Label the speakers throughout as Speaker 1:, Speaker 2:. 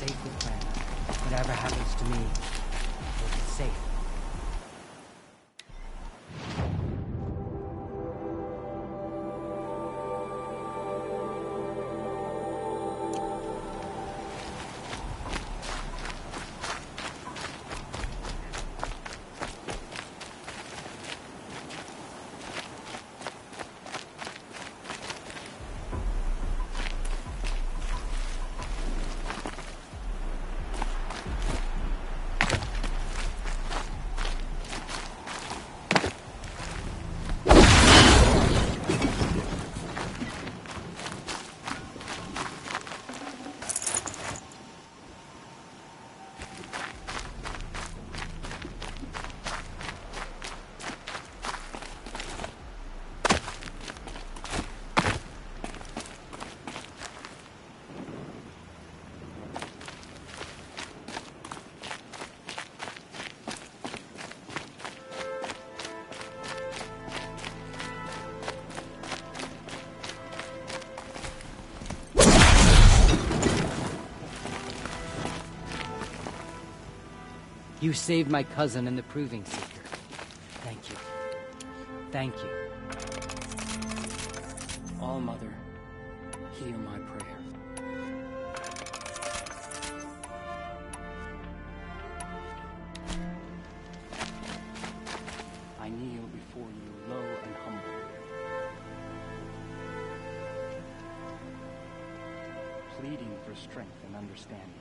Speaker 1: safe with Clan. Whatever happens to me, we'll be safe. You saved my cousin and the Proving Seeker. Thank you. Thank you. All-Mother, hear my prayer. I kneel before you low and humble, pleading for strength and understanding.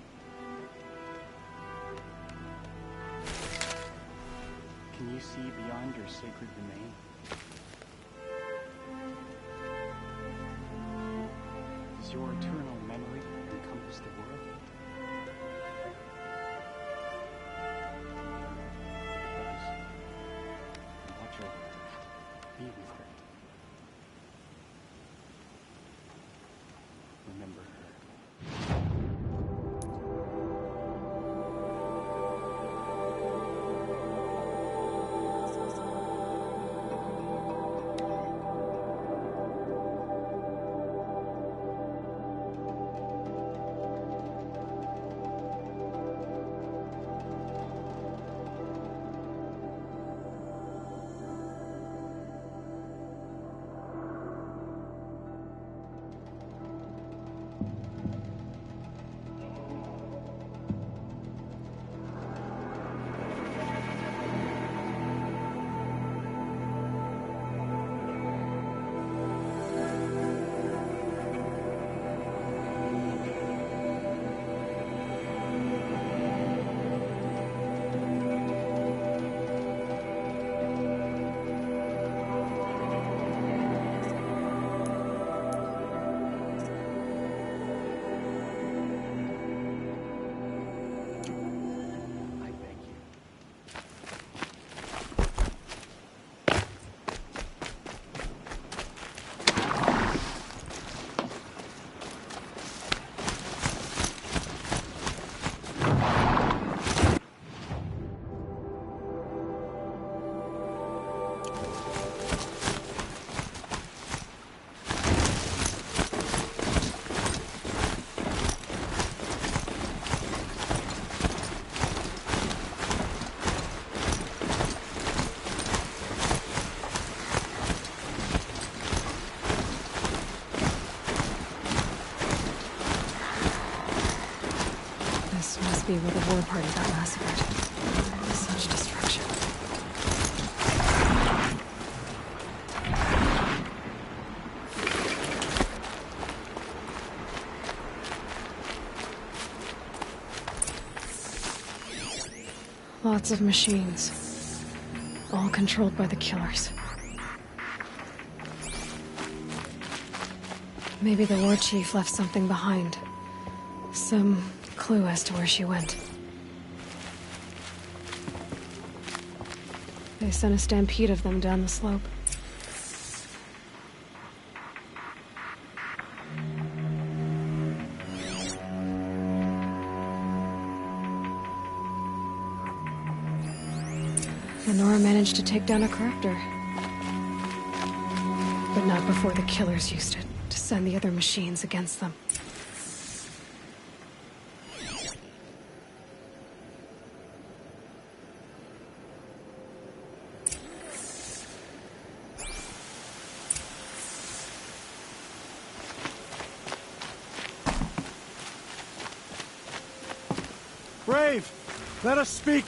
Speaker 1: Can you see beyond your sacred domain? Does your eternal memory encompass the world? Watch over her. Be with her. Remember her.
Speaker 2: Be where the war party got massacred. Such destruction. Lots of machines. All controlled by the killers. Maybe the war chief left something behind. Some clue as to where she went. They sent a stampede of them down the slope. Nora managed to take down a corruptor. But not before the killers used it to send the other machines against them.
Speaker 3: Brave! Let us speak!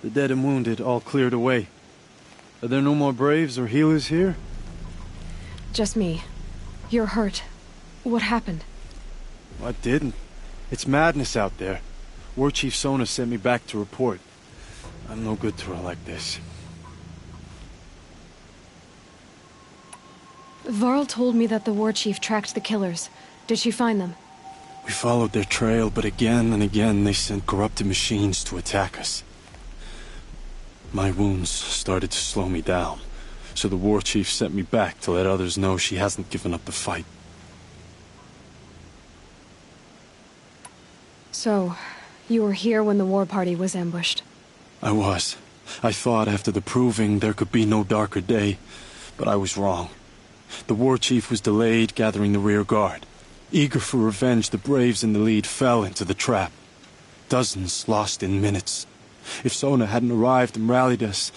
Speaker 3: The dead and wounded all cleared away. Are there no more Braves or healers here?
Speaker 2: Just me. You're hurt. What happened?
Speaker 3: I didn't. It's madness out there. War Chief Sona sent me back to report. I'm no good to her like this.
Speaker 2: Varl told me that the war chief tracked the killers. Did she find them?
Speaker 3: We followed their trail, but again and again they sent corrupted machines to attack us. My wounds started to slow me down, so the war chief sent me back to let others know she hasn't given up the fight.
Speaker 2: So, you were here when the war party was ambushed?
Speaker 3: I was. I thought after the proving there could be no darker day, but I was wrong. The war chief was delayed gathering the rear guard. Eager for revenge, the Braves in the lead fell into the trap. Dozens lost in minutes. If Sona hadn't arrived and rallied us,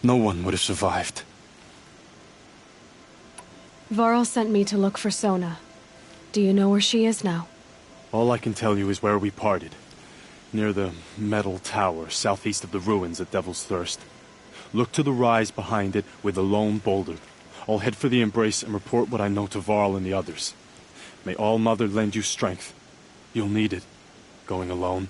Speaker 3: no one would have survived.
Speaker 2: Varl sent me to look for Sona. Do you know where she is now?
Speaker 3: All I can tell you is where we parted. Near the metal tower, southeast of the ruins at Devil's Thirst. Look to the rise behind it with a lone boulder. I'll head for the embrace and report what I know to Varl and the others. May All Mother lend you strength. You'll need it, going alone.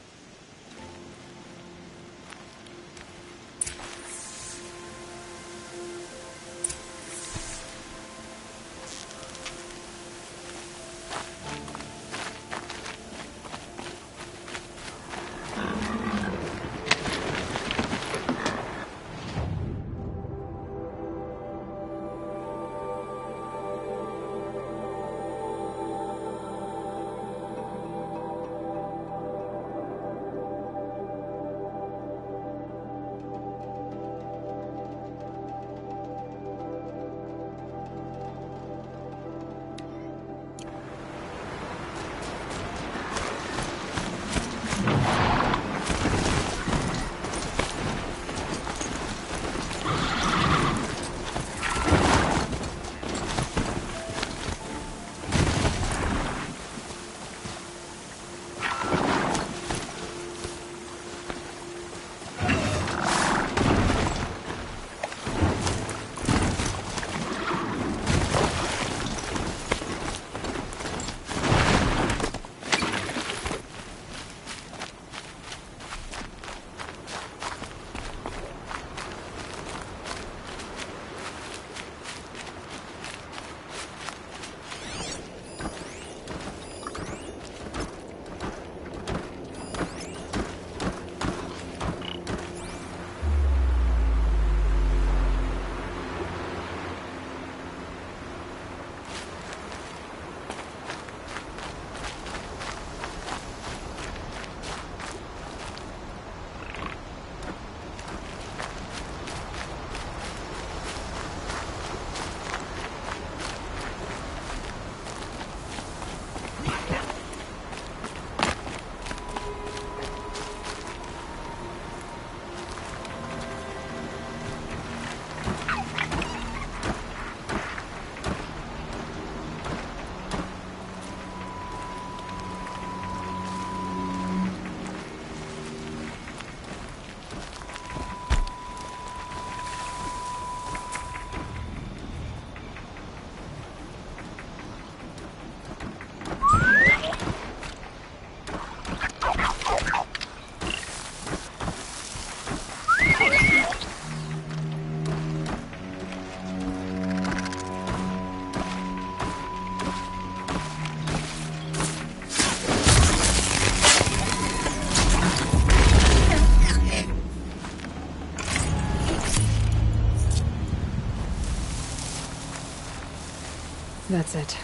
Speaker 2: That's it.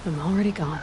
Speaker 2: I'm already gone.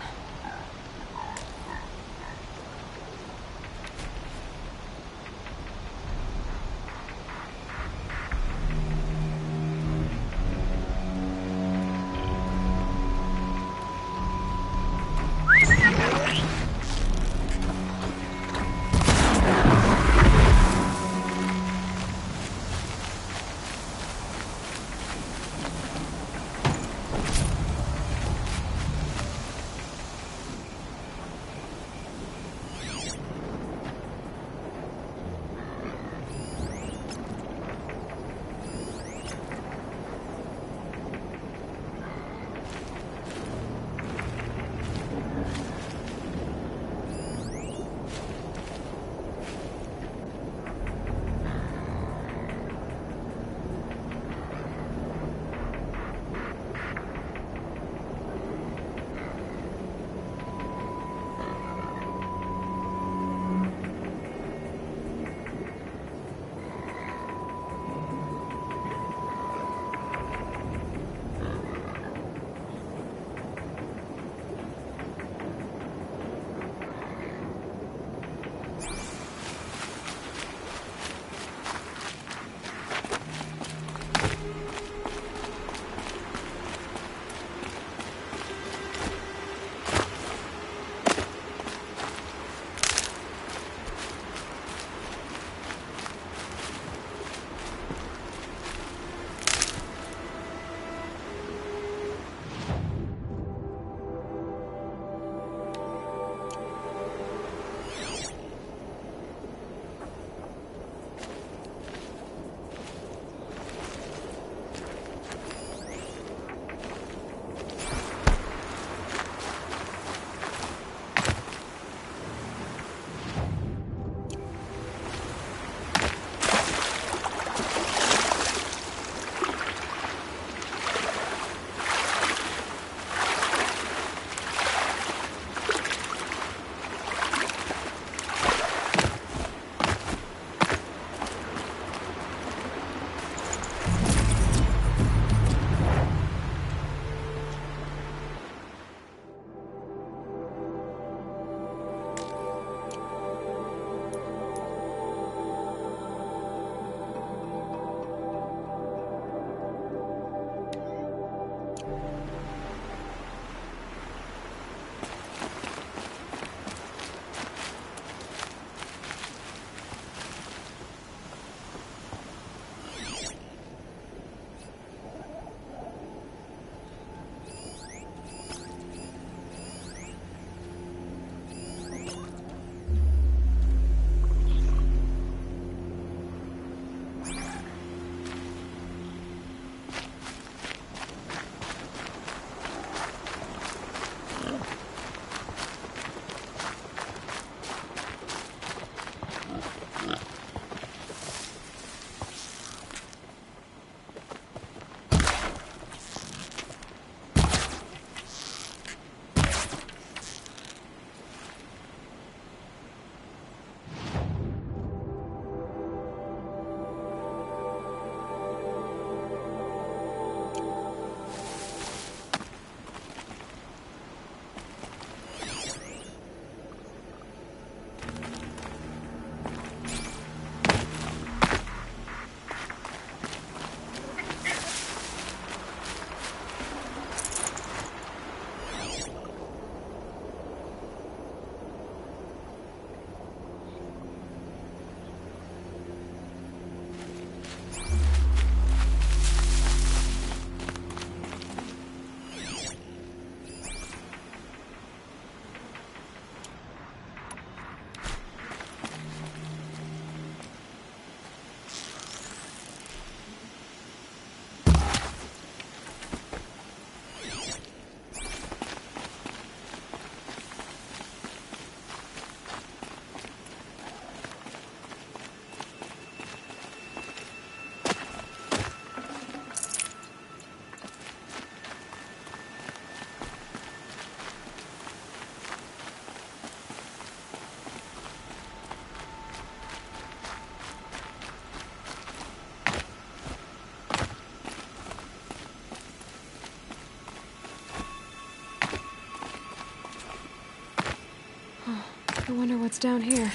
Speaker 2: I wonder what's down here.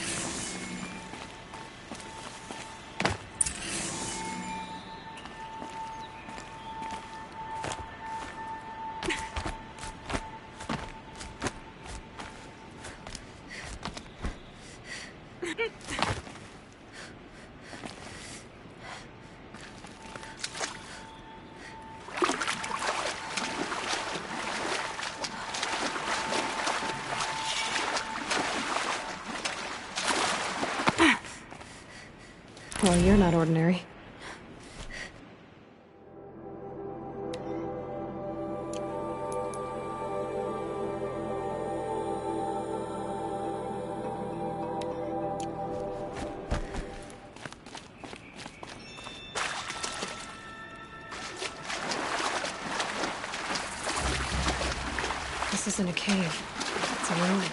Speaker 2: Well, you're not ordinary. This isn't a cave. It's a ruin.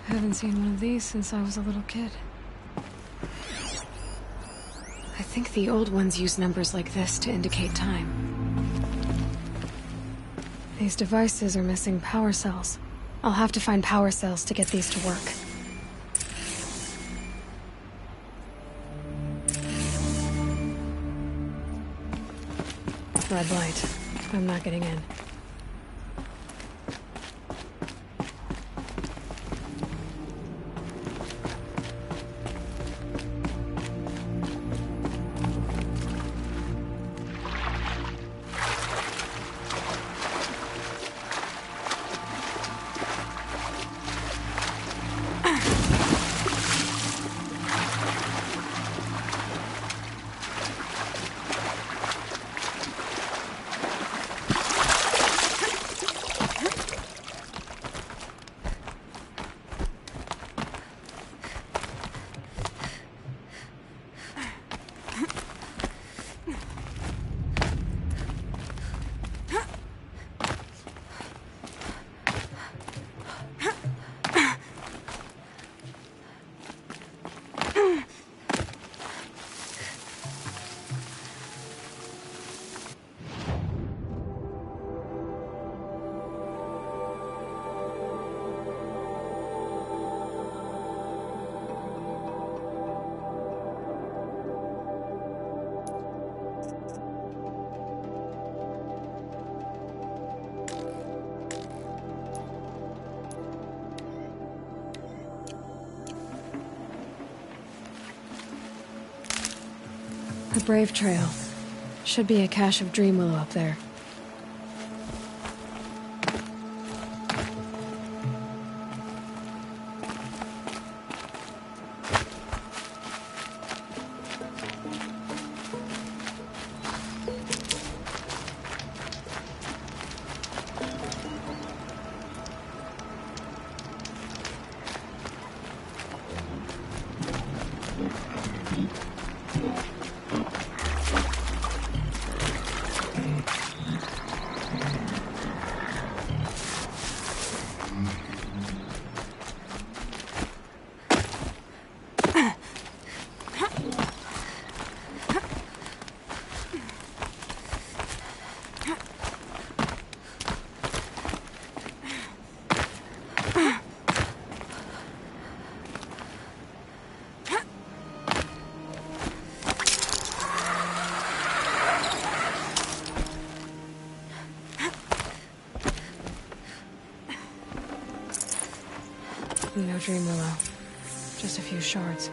Speaker 2: I haven't seen one of these since I was a little kid. I think the old ones use numbers like this to indicate time. These devices are missing power cells. I'll have to find power cells to get these to work. Red light. I'm not getting in. The Brave Trail. Should be a cache of Dreamwillow up there. No dream willow. Just a few shards.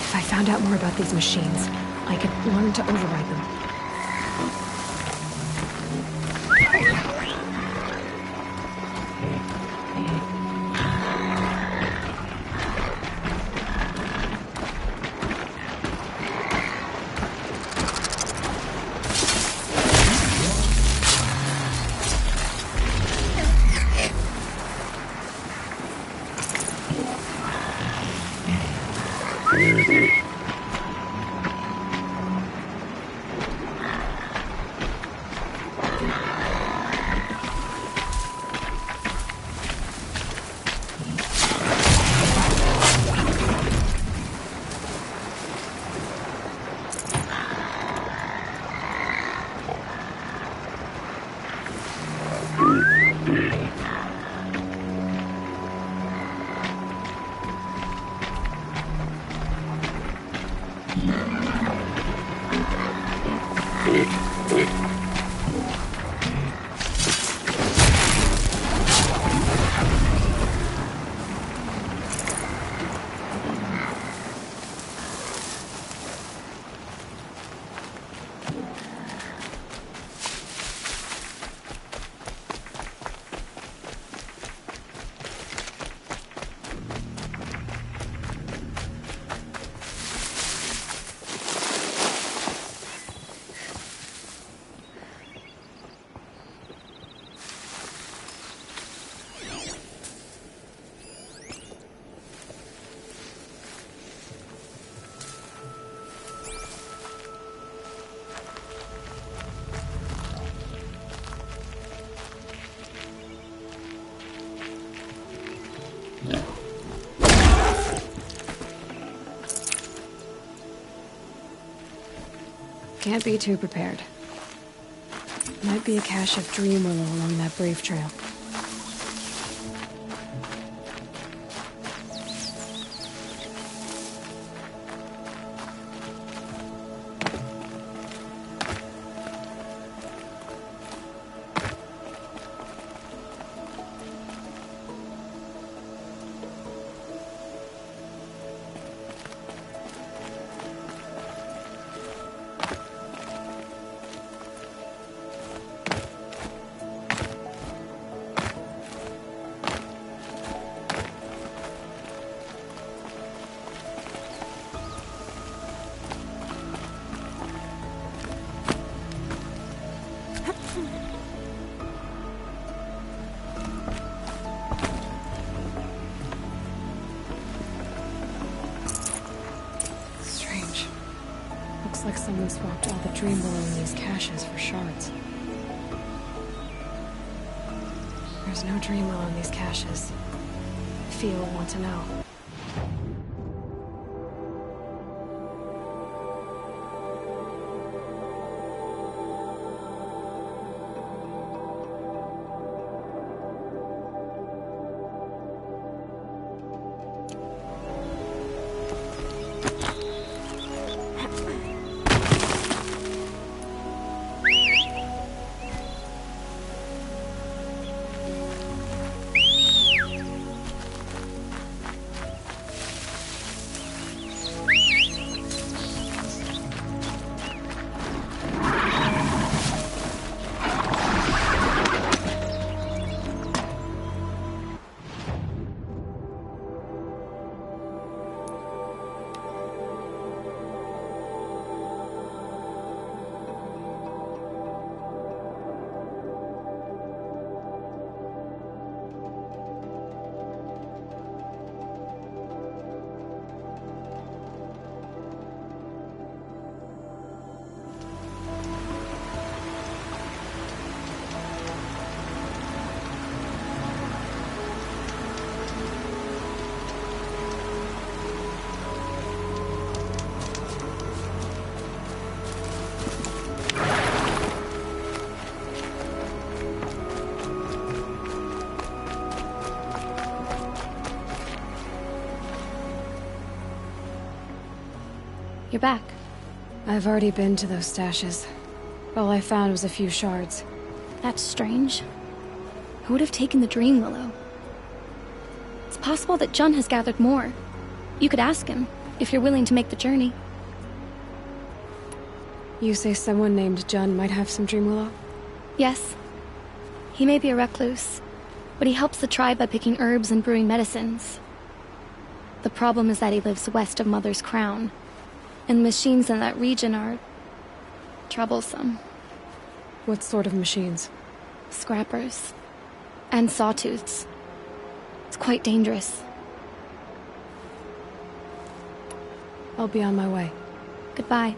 Speaker 2: If I found out more about these machines, I could learn to override them. Can't be too prepared. Might be a cache of dream willow along that brave trail. Strange. Looks like someone swapped all the dream willow in these caches for shards. There's no dream willow in these caches. Fia will want to know.
Speaker 4: you're back.
Speaker 2: I've already been to those stashes. All I found was a few shards.
Speaker 4: That's strange. Who would have taken the Dream Willow? It's possible that Jun has gathered more. You could ask him, if you're willing to make the journey.
Speaker 2: You say someone named Jun might have some Dream Willow?
Speaker 4: Yes. He may be a recluse, but he helps the tribe by picking herbs and brewing medicines. The problem is that he lives west of Mother's Crown, and the machines in that region are troublesome.
Speaker 2: What sort of machines?
Speaker 4: Scrappers. And sawtooths. It's quite dangerous.
Speaker 2: I'll be on my way.
Speaker 4: Goodbye.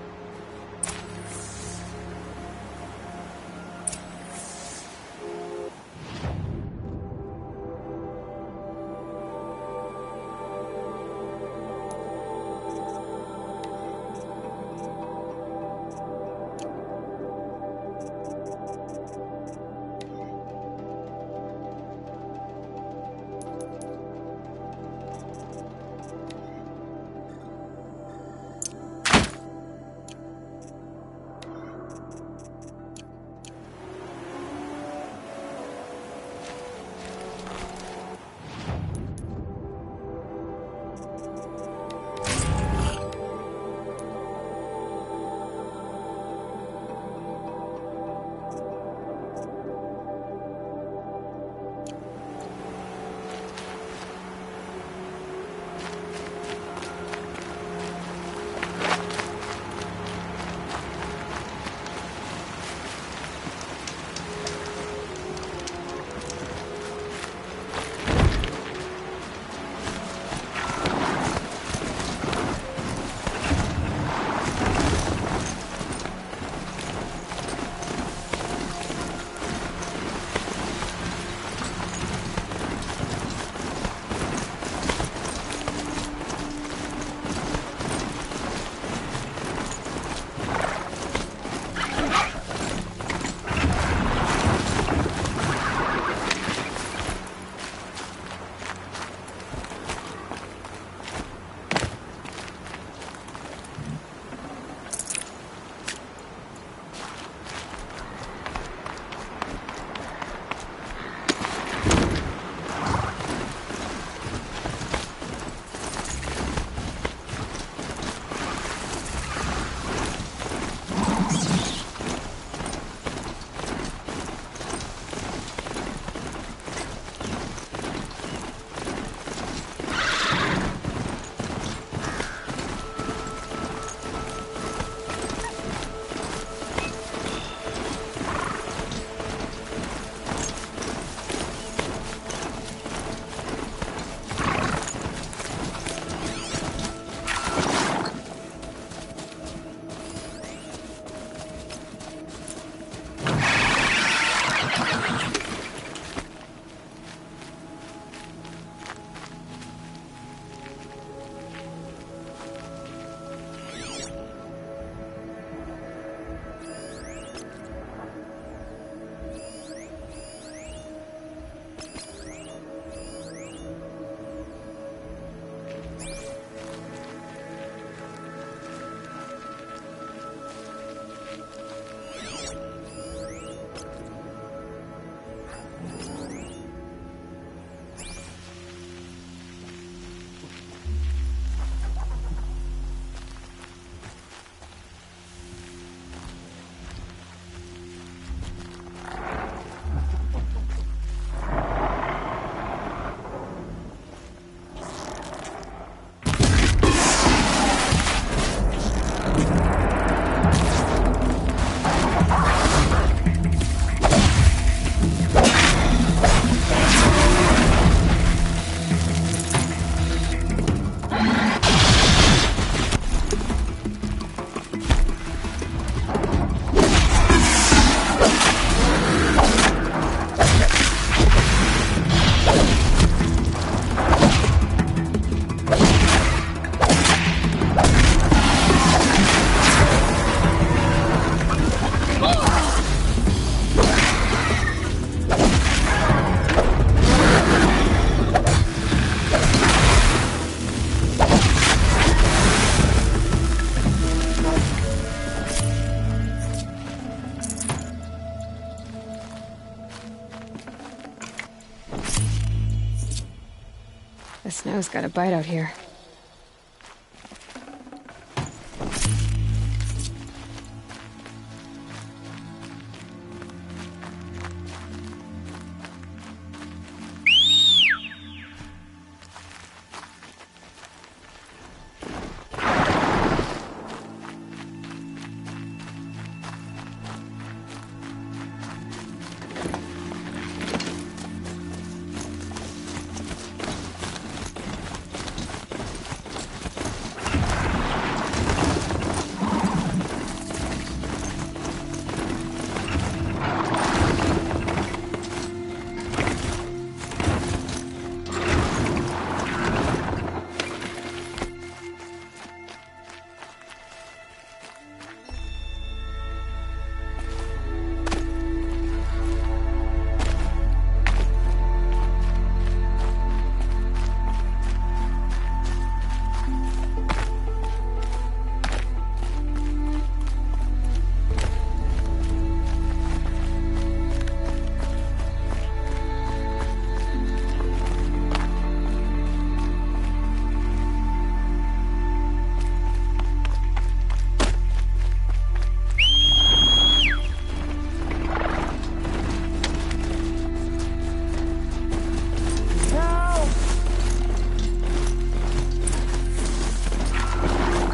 Speaker 2: Snow's got a bite out here.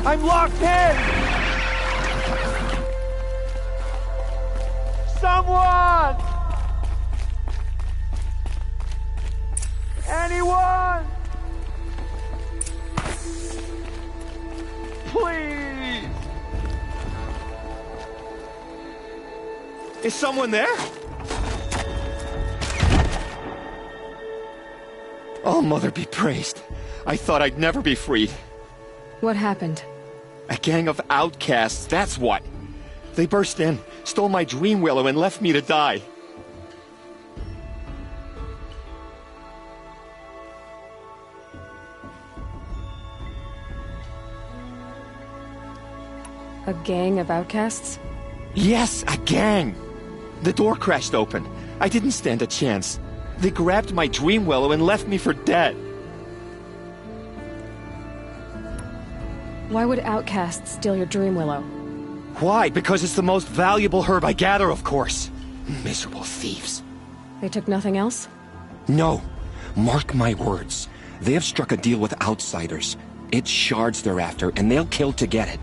Speaker 5: I'm locked in! Someone! Anyone! Please! Is someone there? Oh, Mother be praised. I thought I'd never be freed.
Speaker 2: What happened?
Speaker 5: A gang of outcasts, that's what. They burst in, stole my dream willow, and left me to die.
Speaker 2: A gang of outcasts?
Speaker 5: Yes, a gang! The door crashed open. I didn't stand a chance. They grabbed my dream willow and left me for dead.
Speaker 2: Why would outcasts steal your dream willow?
Speaker 5: Why? Because it's the most valuable herb I gather, of course. Miserable thieves.
Speaker 2: They took nothing else?
Speaker 5: No. Mark my words. They have struck a deal with outsiders. It's shards they're after, and they'll kill to get it.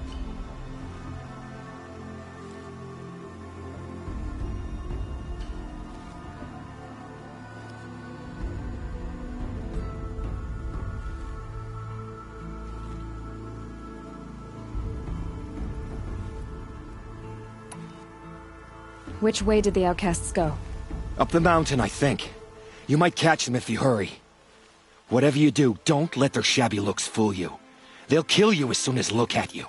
Speaker 2: Which way did the outcasts go?
Speaker 5: Up the mountain, I think. You might catch them if you hurry. Whatever you do, don't let their shabby looks fool you. They'll kill you as soon as look at you.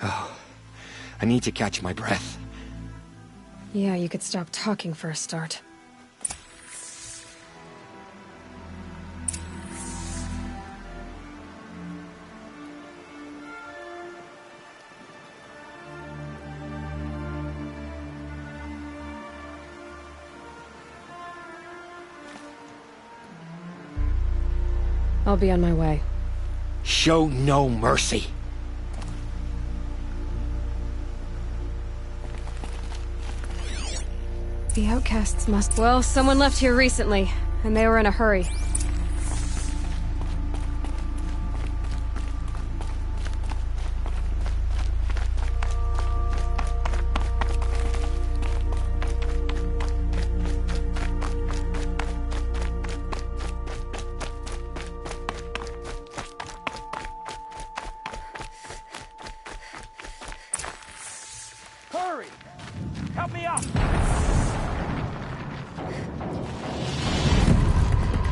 Speaker 5: Oh, I need to catch my breath.
Speaker 2: Yeah, you could stop talking for a start. I'll be on my way.
Speaker 5: Show no mercy.
Speaker 2: The outcasts must... Well, someone left here recently, and they were in a hurry.
Speaker 5: Hurry! Help me up!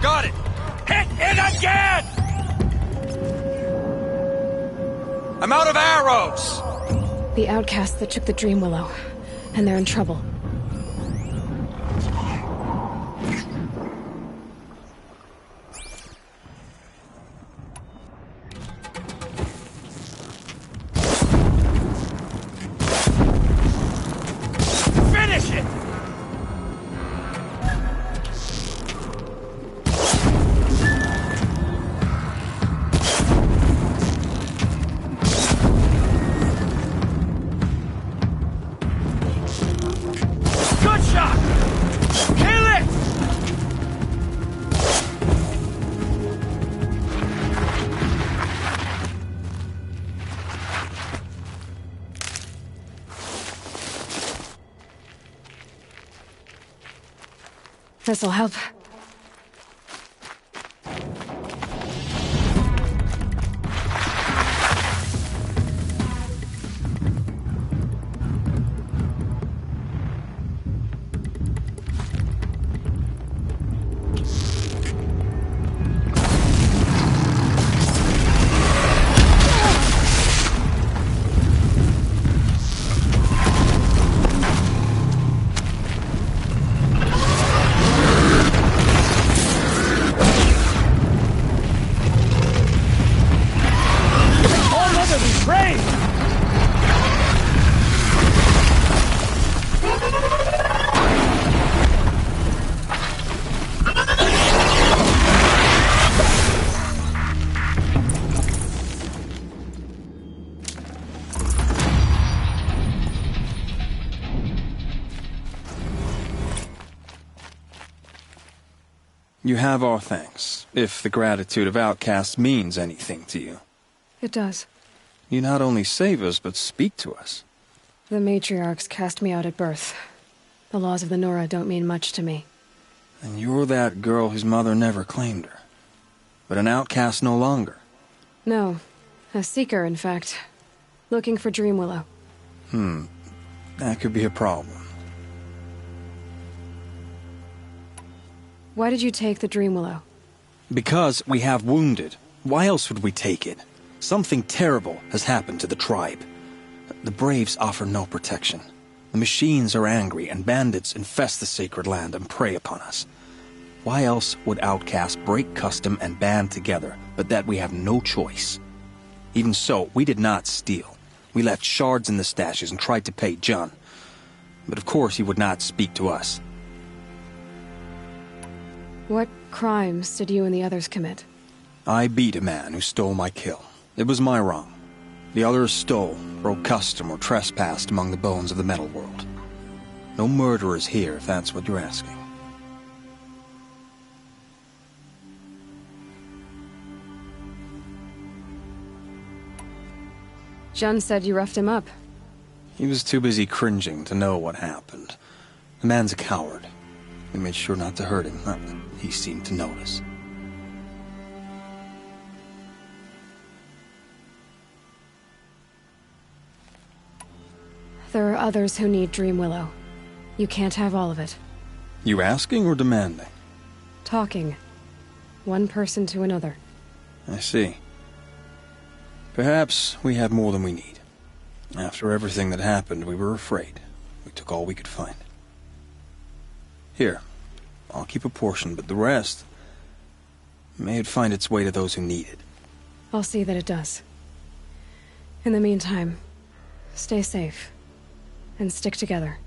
Speaker 5: Got it! Hit it again! I'm out of arrows!
Speaker 2: The outcasts that took the Dream Willow, and they're in trouble.
Speaker 5: Finish it!
Speaker 2: This'll help.
Speaker 6: You have our thanks, if the gratitude of outcasts means anything to you.
Speaker 2: It does.
Speaker 6: You not only save us, but speak to us.
Speaker 2: The matriarchs cast me out at birth. The laws of the Nora don't mean much to me.
Speaker 6: And you're that girl whose mother never claimed her. But an outcast no longer.
Speaker 2: No. A seeker, in fact. Looking for Dreamwillow.
Speaker 6: That could be a problem.
Speaker 2: Why did you take the Dreamwillow?
Speaker 6: Because we have wounded. Why else would we take it? Something terrible has happened to the tribe. The Braves offer no protection. The machines are angry, and bandits infest the sacred land and prey upon us. Why else would outcasts break custom and band together, but that we have no choice? Even so, we did not steal. We left shards in the stashes and tried to pay John. But of course he would not speak to us.
Speaker 2: What crimes did you and the others commit?
Speaker 6: I beat a man who stole my kill. It was my wrong. The others stole, broke custom, or trespassed among the bones of the metal world. No murderers here, if that's what you're asking.
Speaker 2: Jun said you roughed him up.
Speaker 6: He was too busy cringing to know what happened. The man's a coward. We made sure not to hurt him, not that he seemed to notice.
Speaker 2: There are others who need Dreamwillow. You can't have all of it.
Speaker 6: You asking or demanding?
Speaker 2: Talking. One person to another.
Speaker 6: I see. Perhaps we have more than we need. After everything that happened, we were afraid. We took all we could find. Here, I'll keep a portion, but the rest... may it find its way to those who need it.
Speaker 2: I'll see that it does. In the meantime, stay safe. And stick together.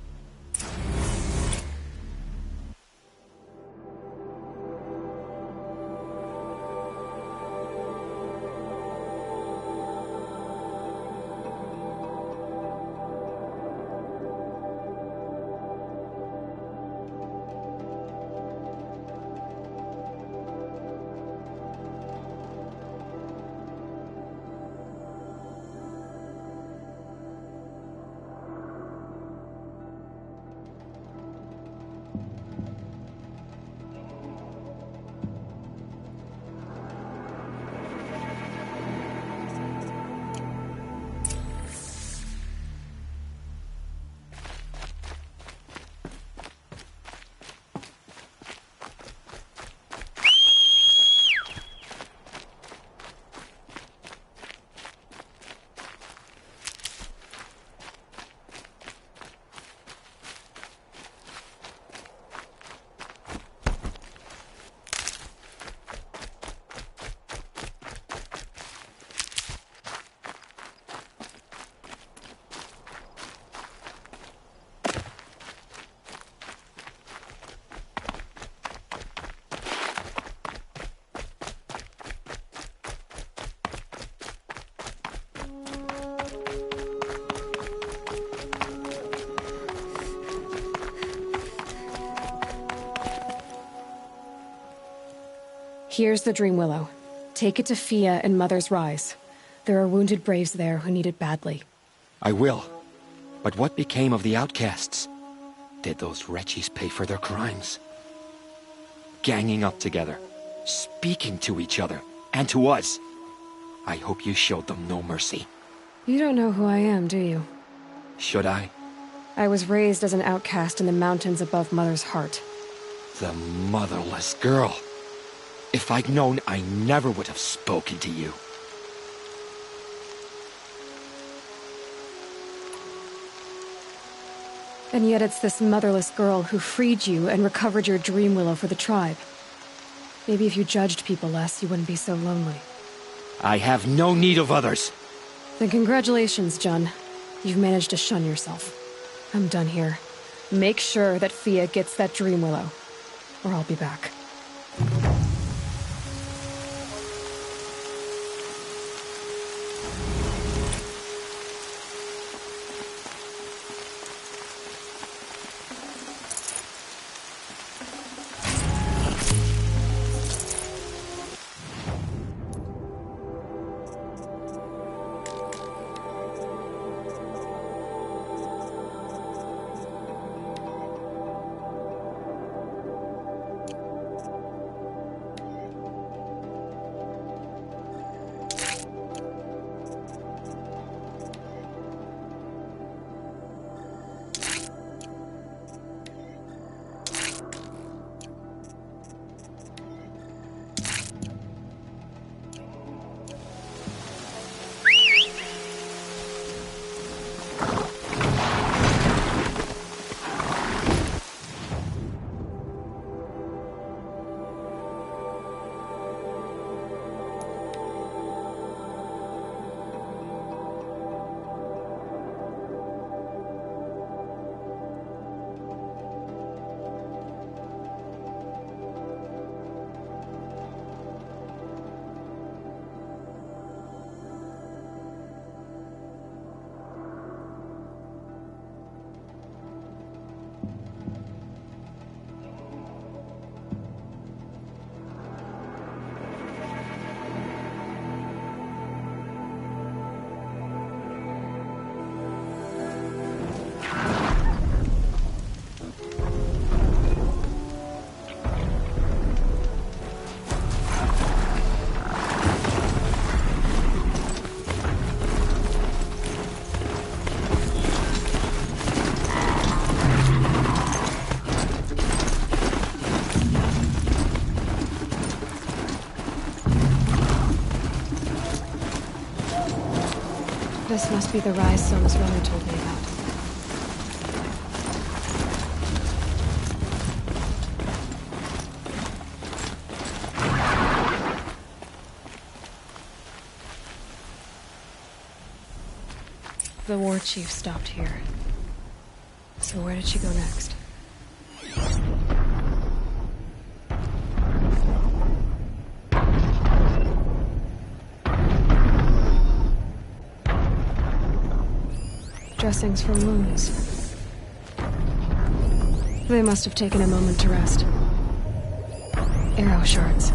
Speaker 2: Here's the Dreamwillow. Take it to Fia and Mother's Rise. There are wounded Braves there who need it badly.
Speaker 5: I will. But what became of the outcasts? Did those wretches pay for their crimes? ganging up together, speaking to each other, and to us. I hope you showed them no mercy.
Speaker 2: You don't know who I am, do you?
Speaker 5: Should I?
Speaker 2: I was raised as an outcast in the mountains above Mother's Heart.
Speaker 5: The motherless girl. If I'd known, I never would have spoken to you.
Speaker 2: And yet it's this motherless girl who freed you and recovered your dream willow for the tribe. Maybe if you judged people less, you wouldn't be so lonely.
Speaker 5: I have no need of others.
Speaker 2: Then congratulations, Jun. You've managed to shun yourself. I'm done here. Make sure that Fia gets that dream willow, or I'll be back. This must be the rise Sona's runner told me about. The war chief stopped here. So where did she go next? Dressings for wounds. They must have taken a moment to rest. Arrow shards.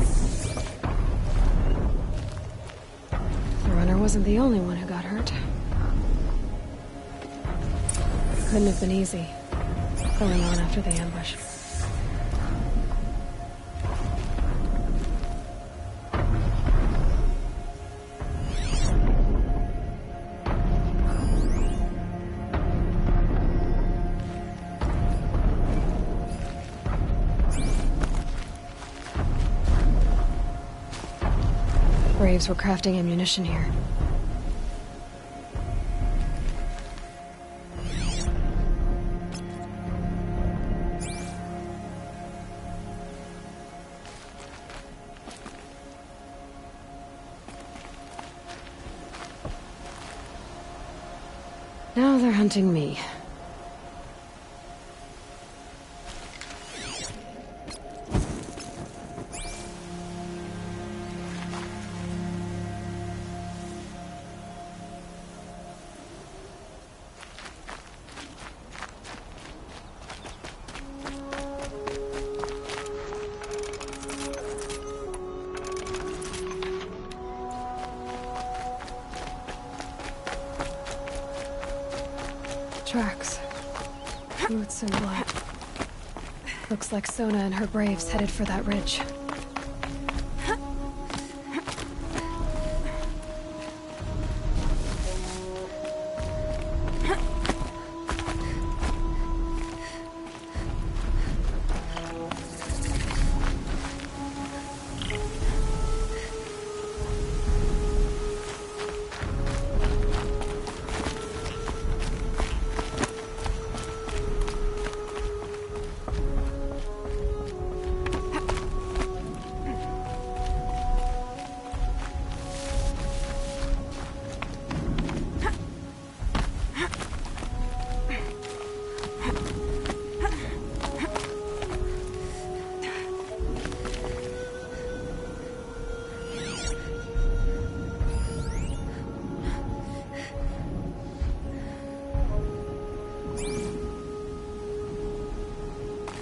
Speaker 2: The runner wasn't the only one who got hurt. Couldn't have been easy, going on after the ambush. Braves were crafting ammunition here. Now they're hunting me. Tracks. Oh, it's so black. Looks like Sona and her braves headed for that ridge.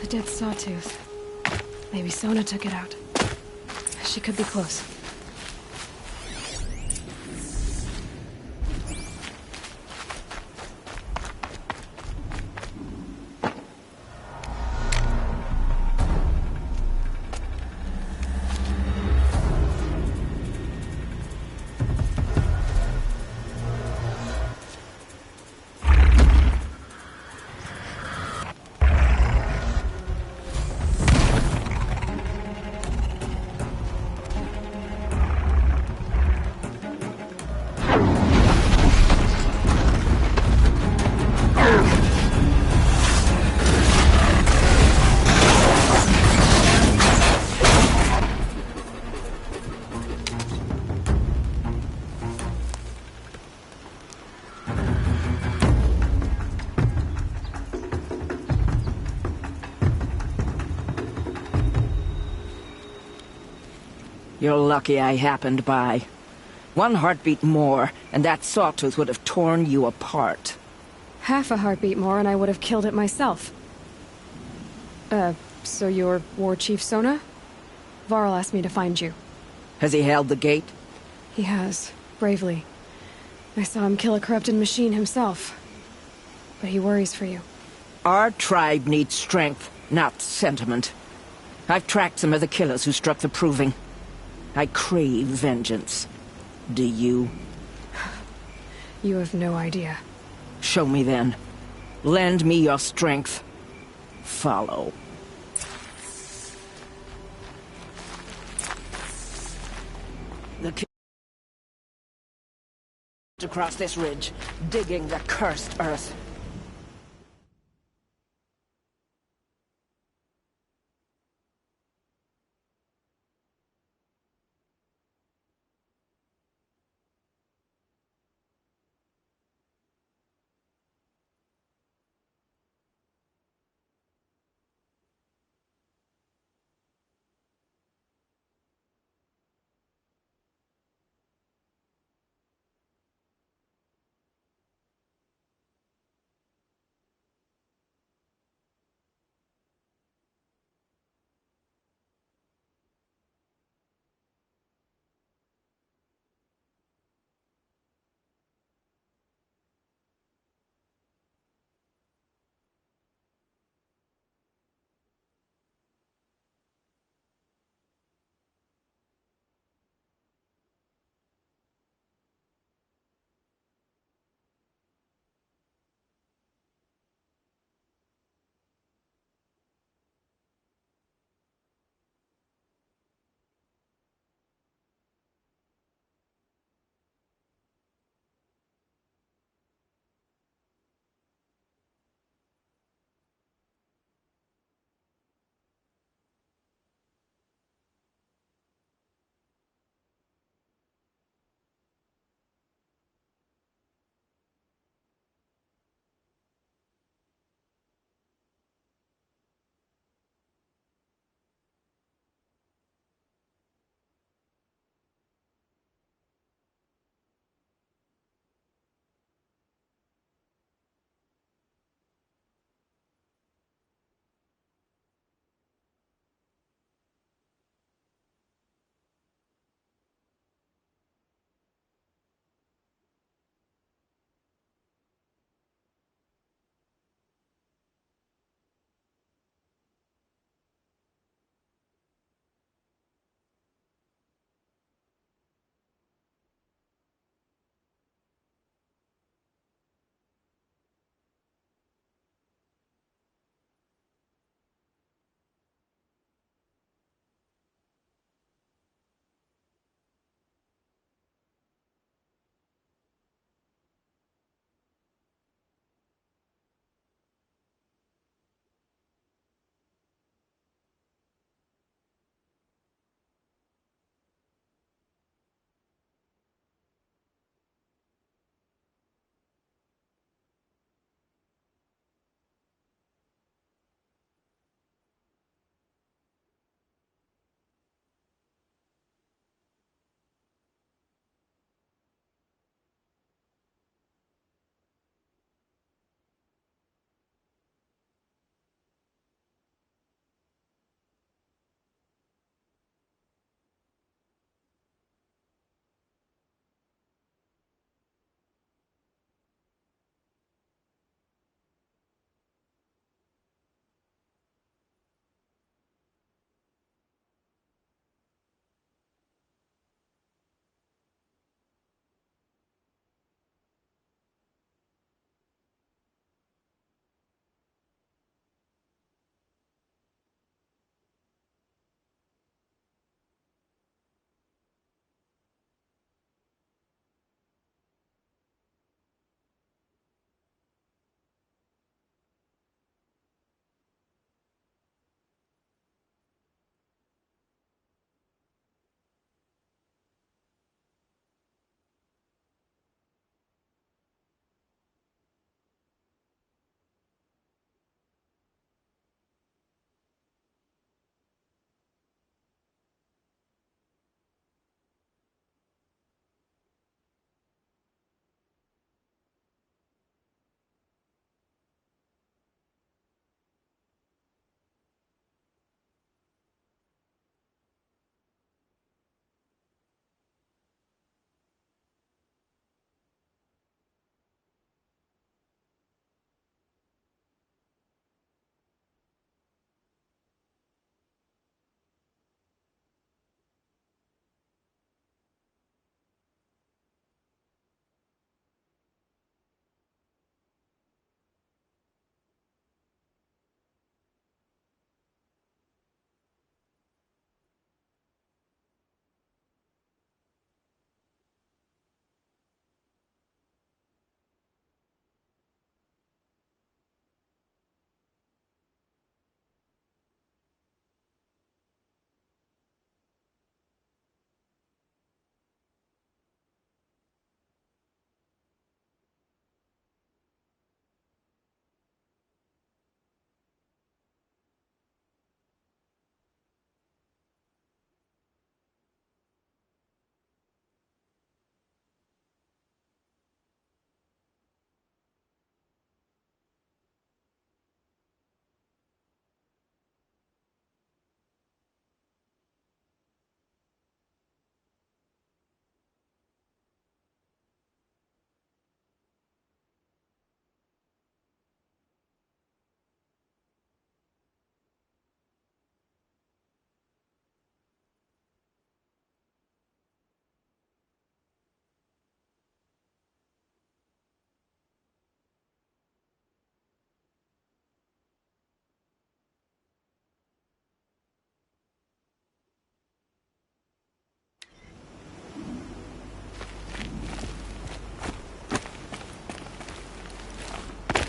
Speaker 2: A dead sawtooth. Maybe Sona took it out. She could be close.
Speaker 7: You're lucky I happened by. One heartbeat more, and that sawtooth would have torn you apart.
Speaker 2: Half a heartbeat more and I would have killed it myself. So you're War Chief Sona? Varl asked me to find you.
Speaker 7: Has he held the gate?
Speaker 2: He has, bravely. I saw him kill a corrupted machine himself. But he worries for you.
Speaker 7: Our tribe needs strength, not sentiment. I've tracked some of the killers who struck the Proving. I crave vengeance. Do you?
Speaker 2: You have no idea.
Speaker 7: Show me then. Lend me your strength. Follow. The killers across this ridge, digging the cursed earth.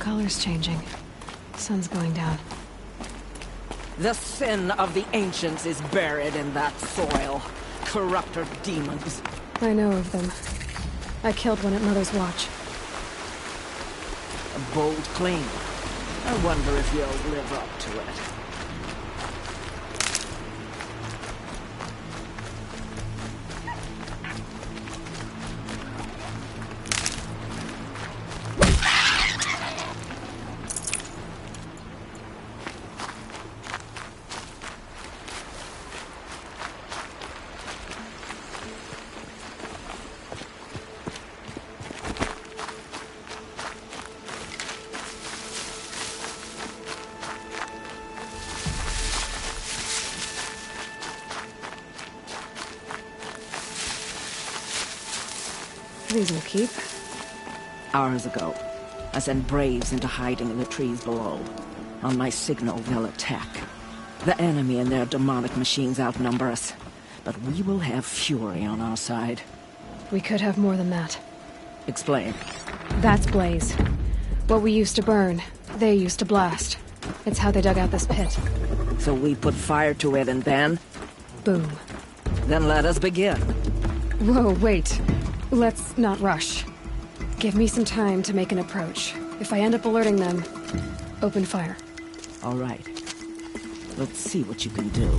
Speaker 2: color's changing. Sun's going down.
Speaker 7: The sin of the ancients is buried in that soil. Corrupter demons.
Speaker 2: I know of them. I killed one at Mother's Watch.
Speaker 7: A bold claim. I wonder if you'll live up to it.
Speaker 2: These will keep.
Speaker 7: Hours ago, I sent Braves into hiding in the trees below. On my signal, they'll attack. The enemy and their demonic machines outnumber us, but we will have fury on our side.
Speaker 2: We could have more than that.
Speaker 7: Explain.
Speaker 2: That's Blaze. What we used to burn, they used to blast. It's how they dug out this pit.
Speaker 7: So we put fire to it and then?
Speaker 2: Boom.
Speaker 7: Then let us begin.
Speaker 2: Whoa, wait. Let's not rush. Give me some time to make an approach. If I end up alerting them, open fire.
Speaker 7: All right. Let's see what you can do.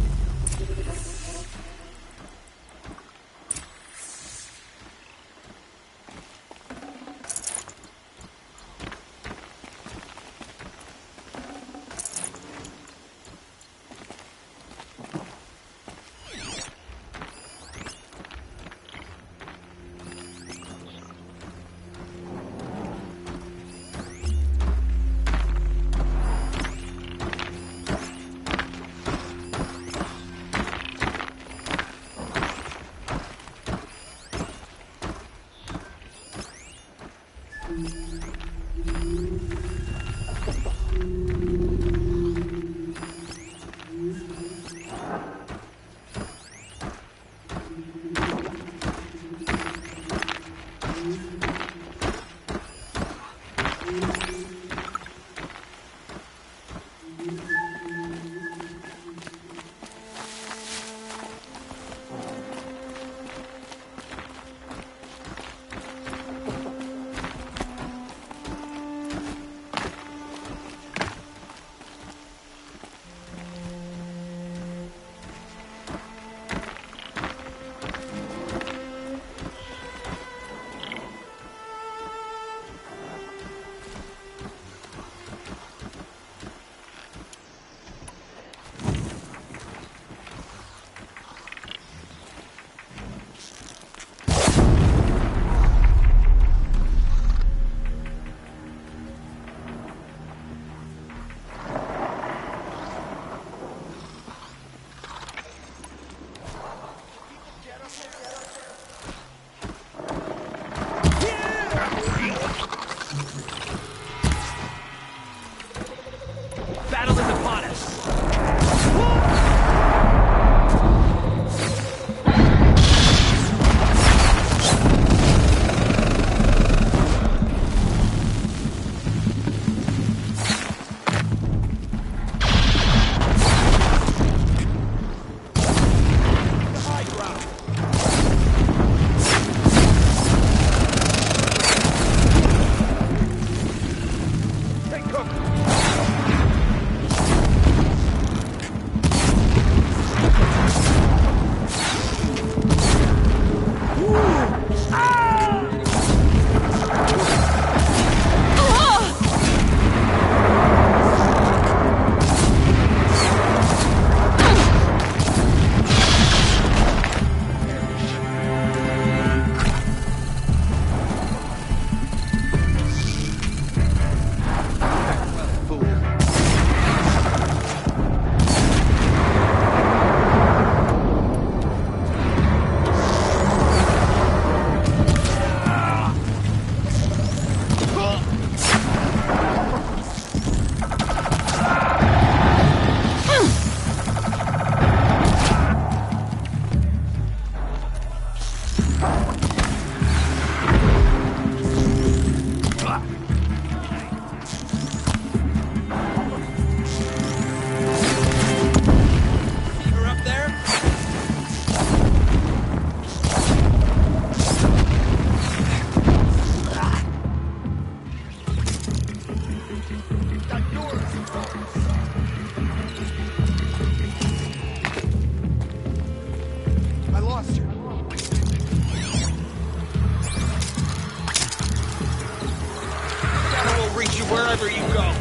Speaker 8: wherever you go.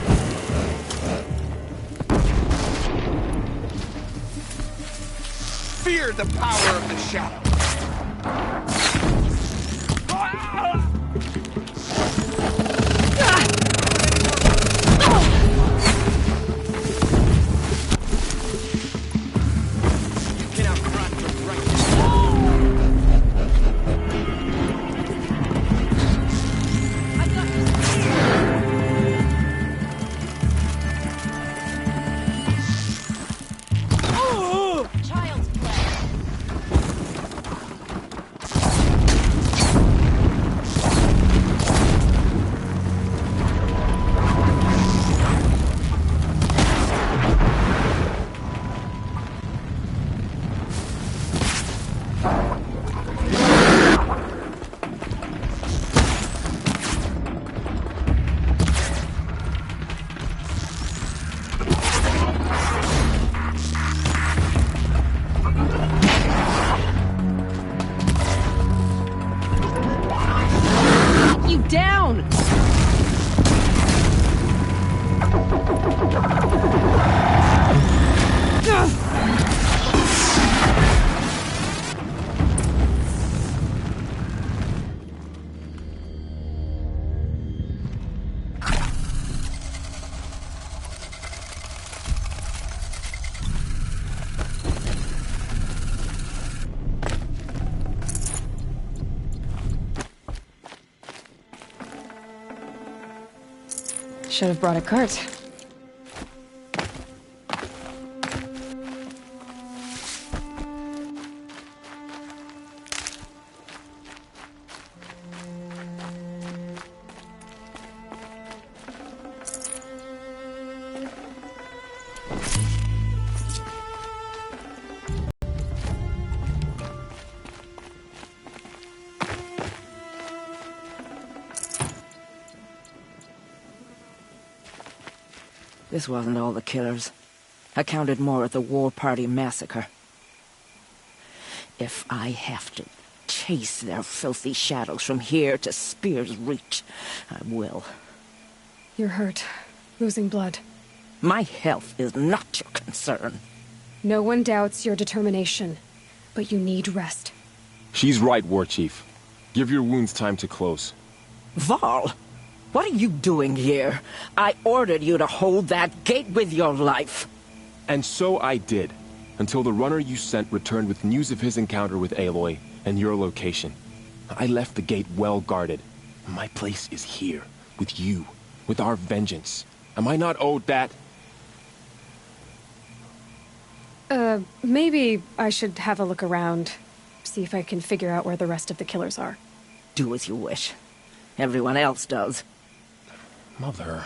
Speaker 8: Fear the power of the shadow. You can outrun the right.
Speaker 9: Child's play.
Speaker 7: You down!
Speaker 2: Should have brought a cart.
Speaker 7: This wasn't all the killers. I counted more at the War Party massacre. If I have to chase their filthy shadows from here to Spear's Reach, I will.
Speaker 2: You're hurt. Losing blood.
Speaker 7: My health is not your concern.
Speaker 2: No one doubts your determination, but you need rest.
Speaker 10: She's right, War Chief. Give your wounds time to close.
Speaker 7: Varl, what are you doing here? I ordered you to hold that gate with your life.
Speaker 10: And so I did, until the runner you sent returned with news of his encounter with Aloy and your location. I left the gate well guarded. My place is here, with you, with our vengeance. Am I not owed that?
Speaker 2: Maybe I should have a look around. See if I can figure out where the rest of the killers are.
Speaker 7: Do as you wish. Everyone else does.
Speaker 10: Mother...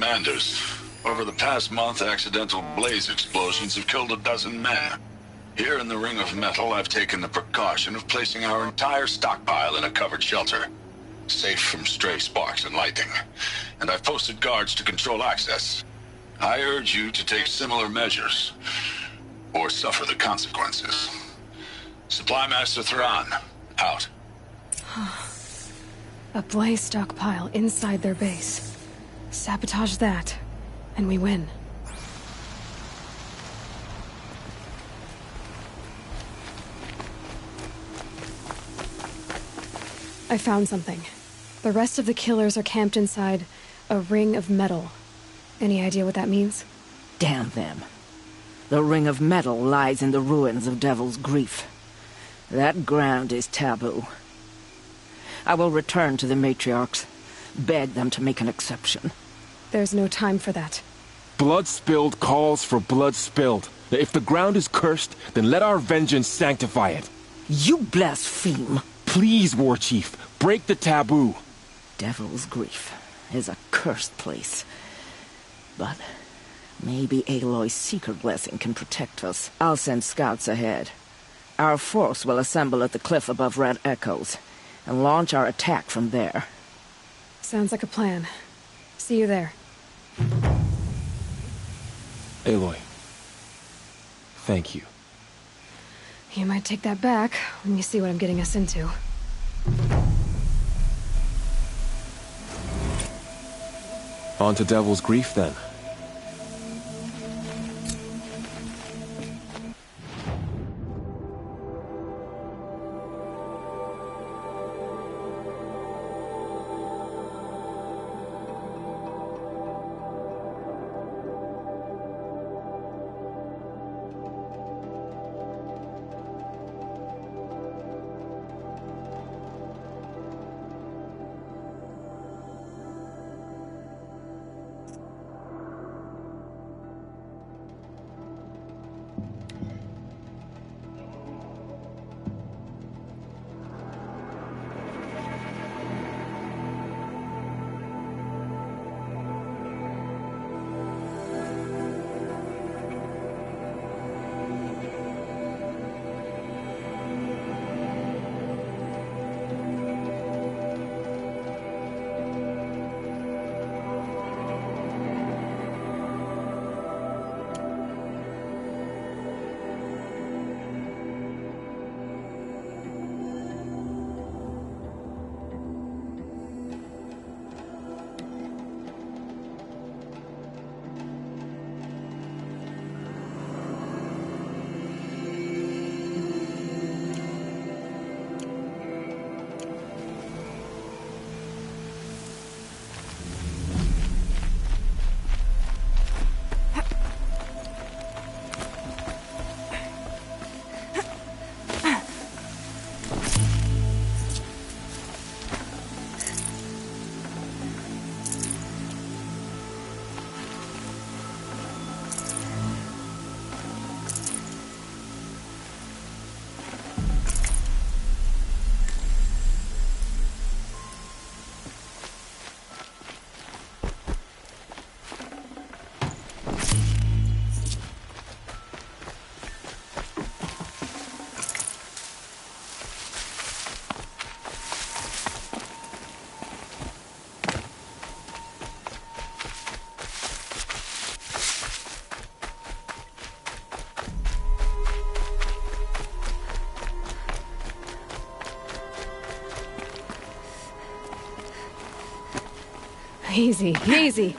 Speaker 11: commanders. Over the past month, accidental blaze explosions have killed 12 men. Here in the Ring of Metal, I've taken the precaution of placing our entire stockpile in a covered shelter, safe from stray sparks and lightning. And I've posted guards to control access. I urge you to take similar measures, or suffer the consequences. Supply Master Thrawn, out.
Speaker 2: A blaze stockpile inside their base. Sabotage that, and we win. I found something. The rest of the killers are camped inside a ring of metal. Any idea what that means?
Speaker 7: Damn them. The Ring of Metal lies in the ruins of Devil's Grief. That ground is taboo. I will return to the matriarchs, beg them to make an exception.
Speaker 2: There's no time for that.
Speaker 10: Blood spilled calls for blood spilled. If the ground is cursed, then let our vengeance sanctify it.
Speaker 7: You blaspheme.
Speaker 10: Please, War Chief, break the taboo.
Speaker 7: Devil's Grief is a cursed place. But maybe Aloy's secret blessing can protect us. I'll send scouts ahead. Our force will assemble at the cliff above Red Echoes, and launch our attack from there.
Speaker 2: Sounds like a plan. See you there.
Speaker 10: Aloy, thank you.
Speaker 2: You might take that back when you see what I'm getting us into.
Speaker 10: On to Devil's Grief, then.
Speaker 2: Easy, easy.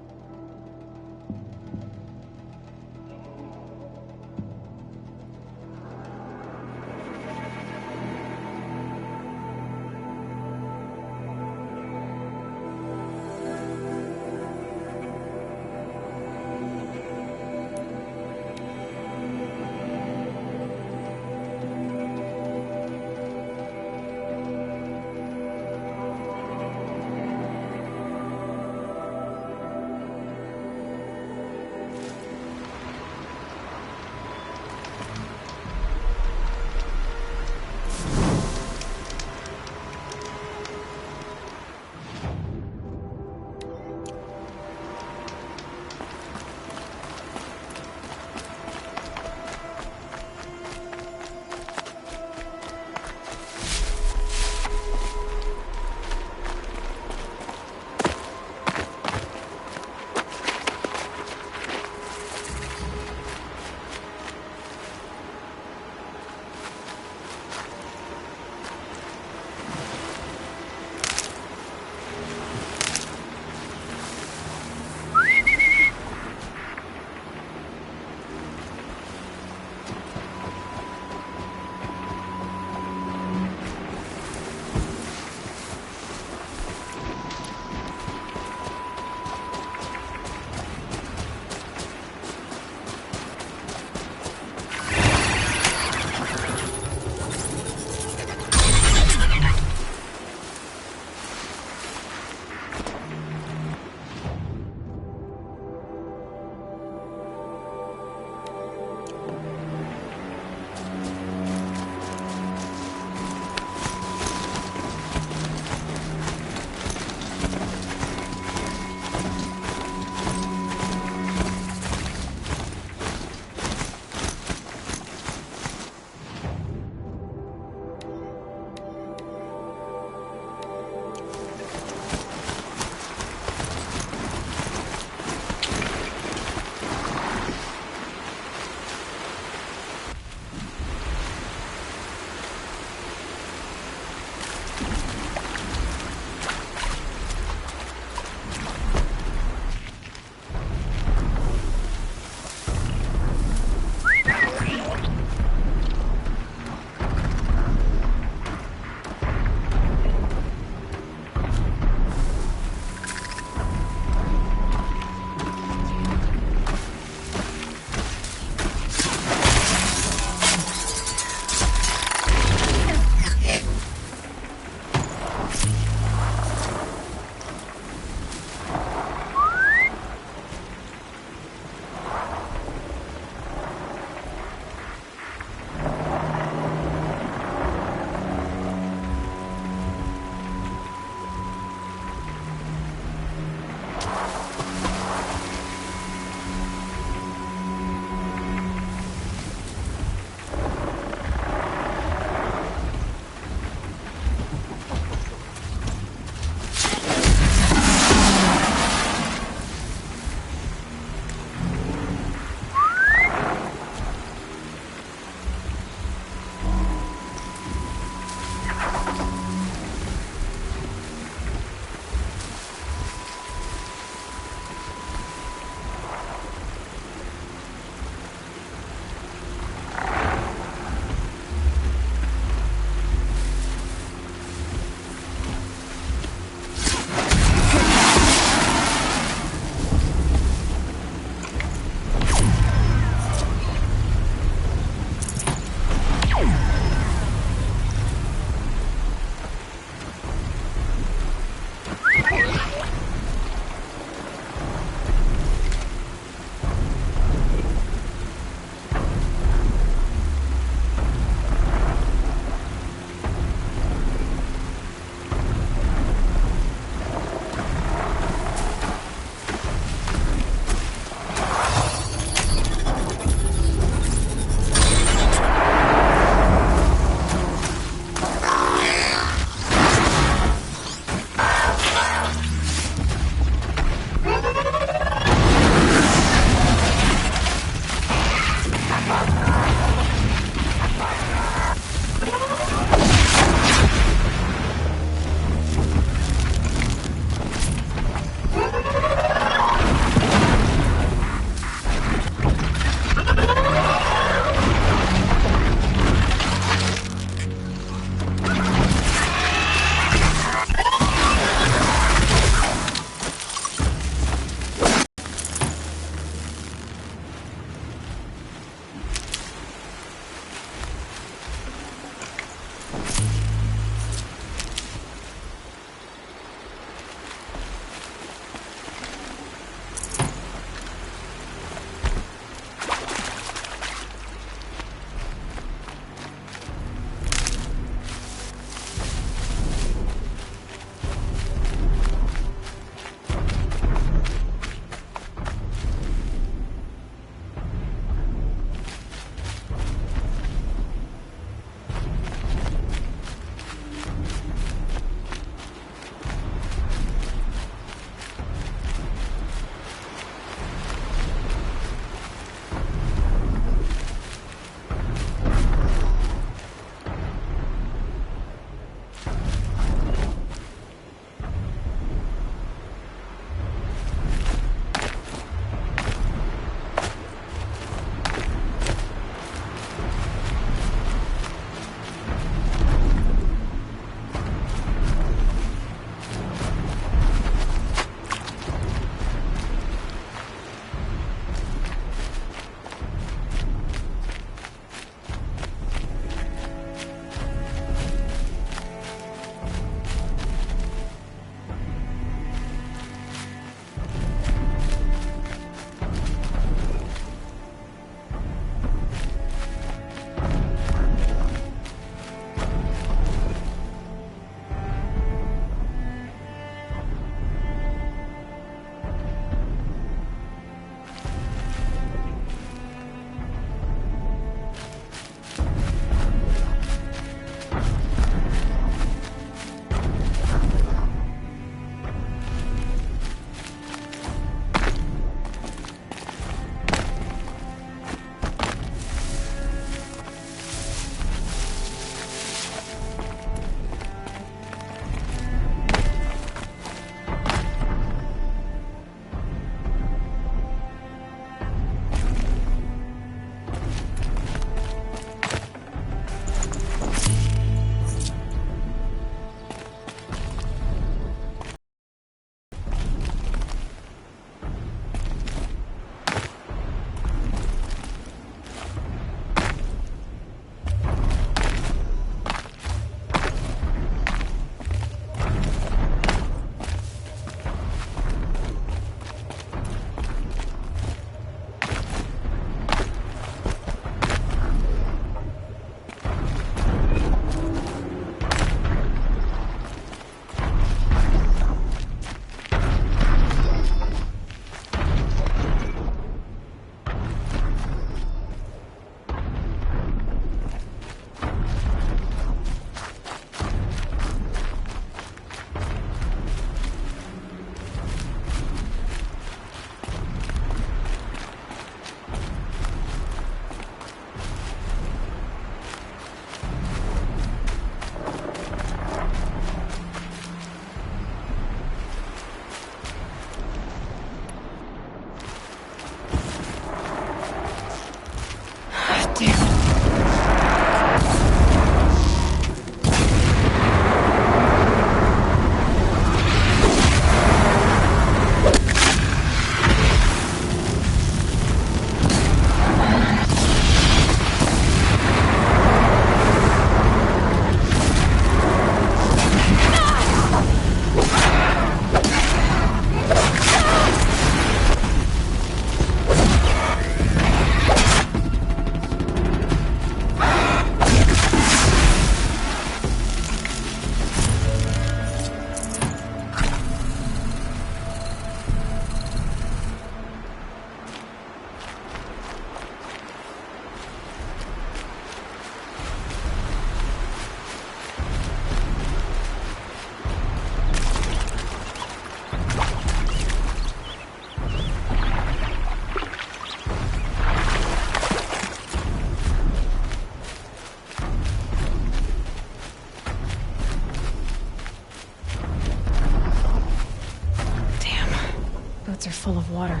Speaker 2: spots are full of water.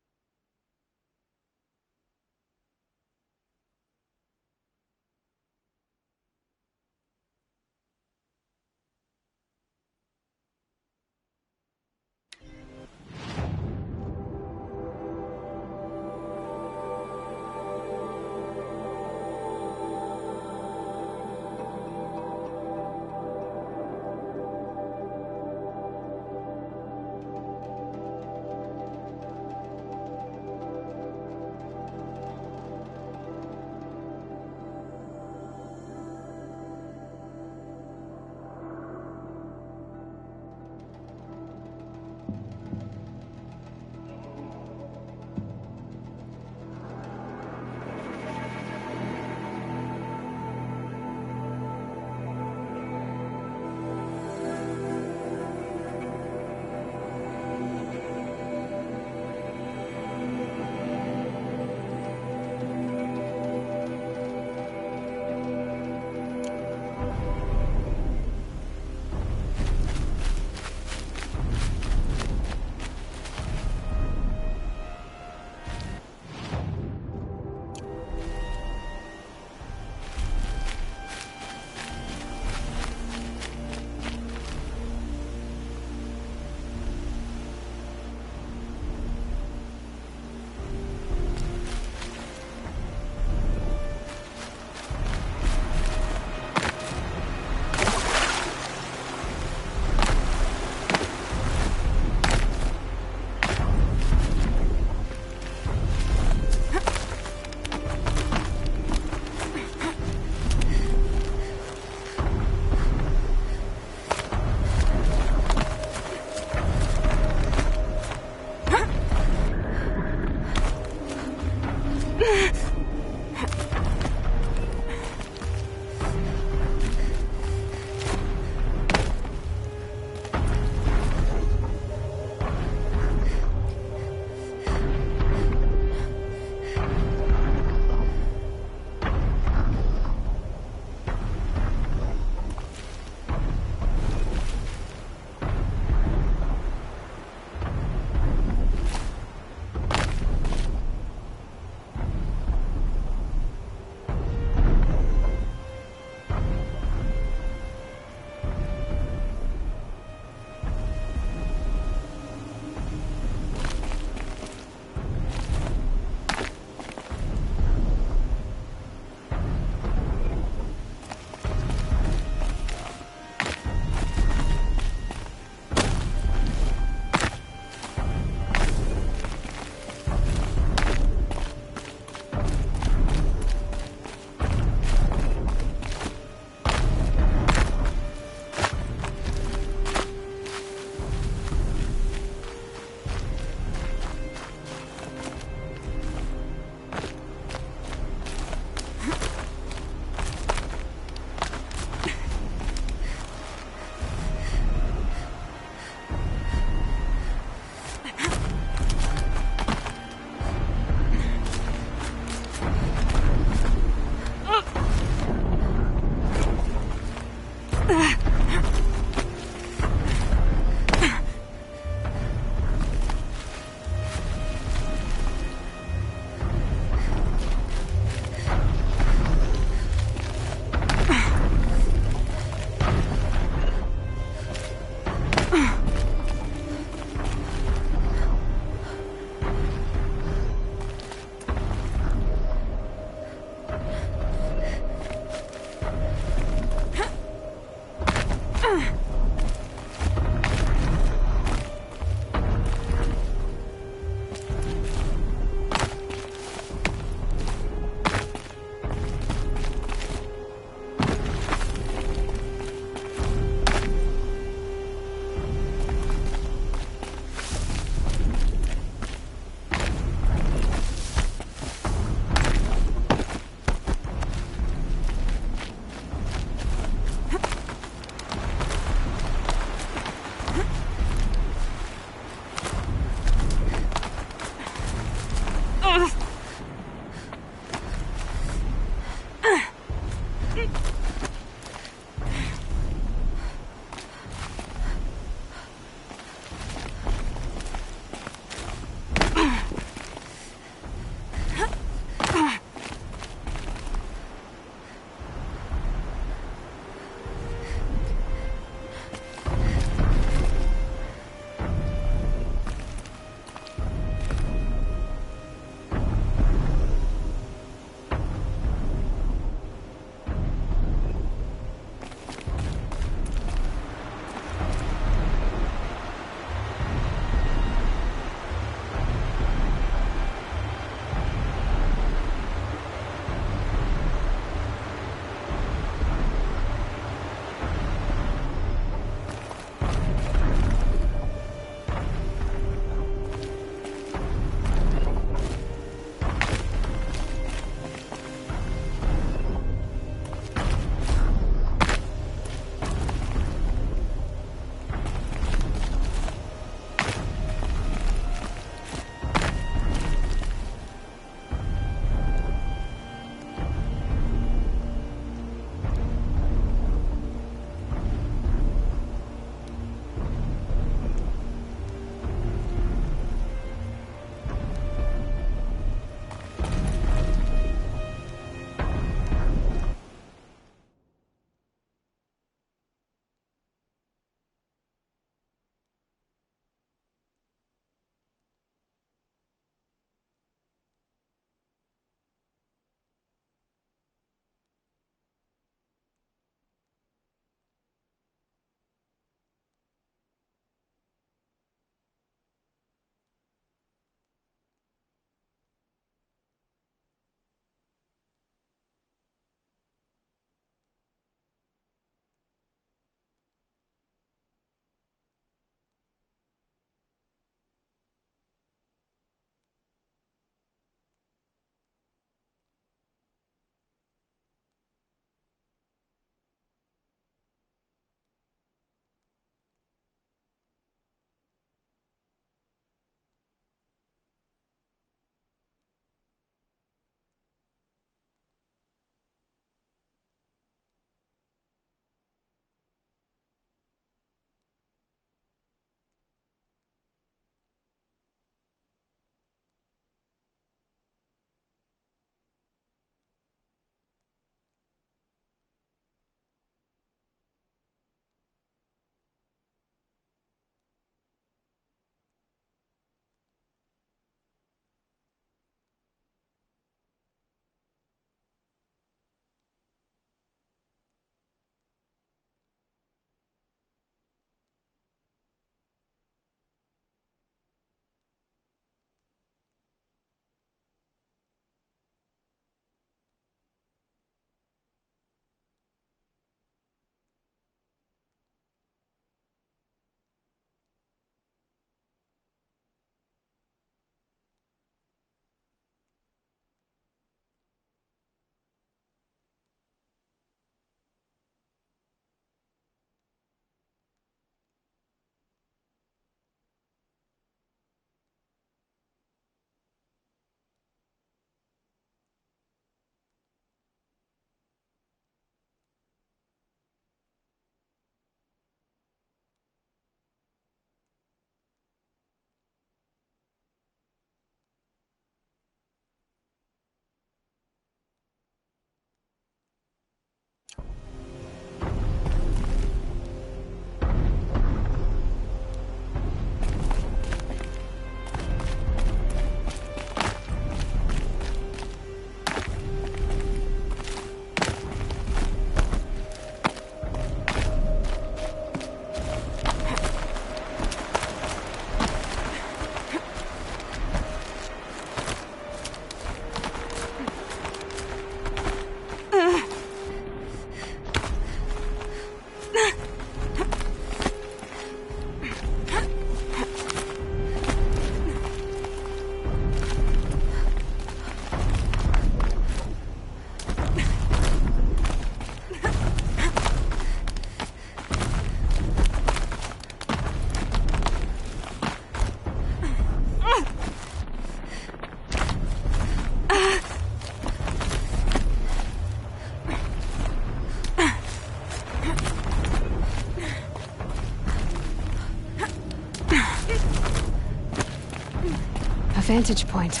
Speaker 2: vantage point.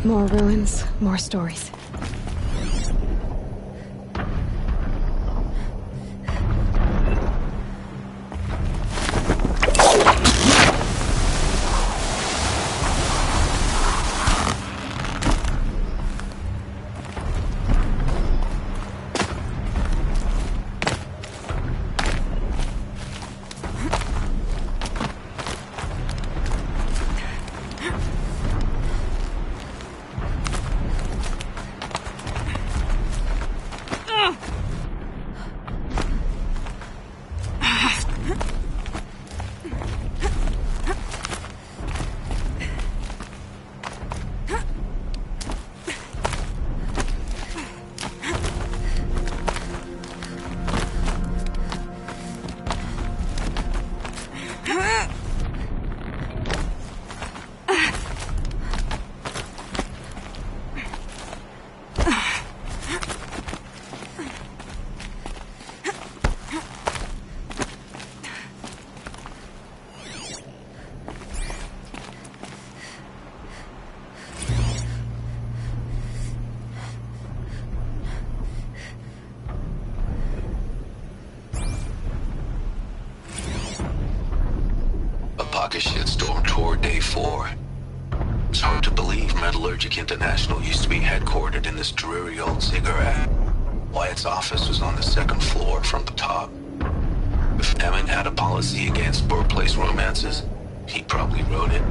Speaker 2: More ruins, more stories.
Speaker 11: Pocket shitstorm toward day 4. It's hard to believe Metallurgic International used to be headquartered in this dreary old ziggurat. Wyatt's office was on the 2nd floor from the top. If Emmett had a policy against workplace romances, he probably wrote it.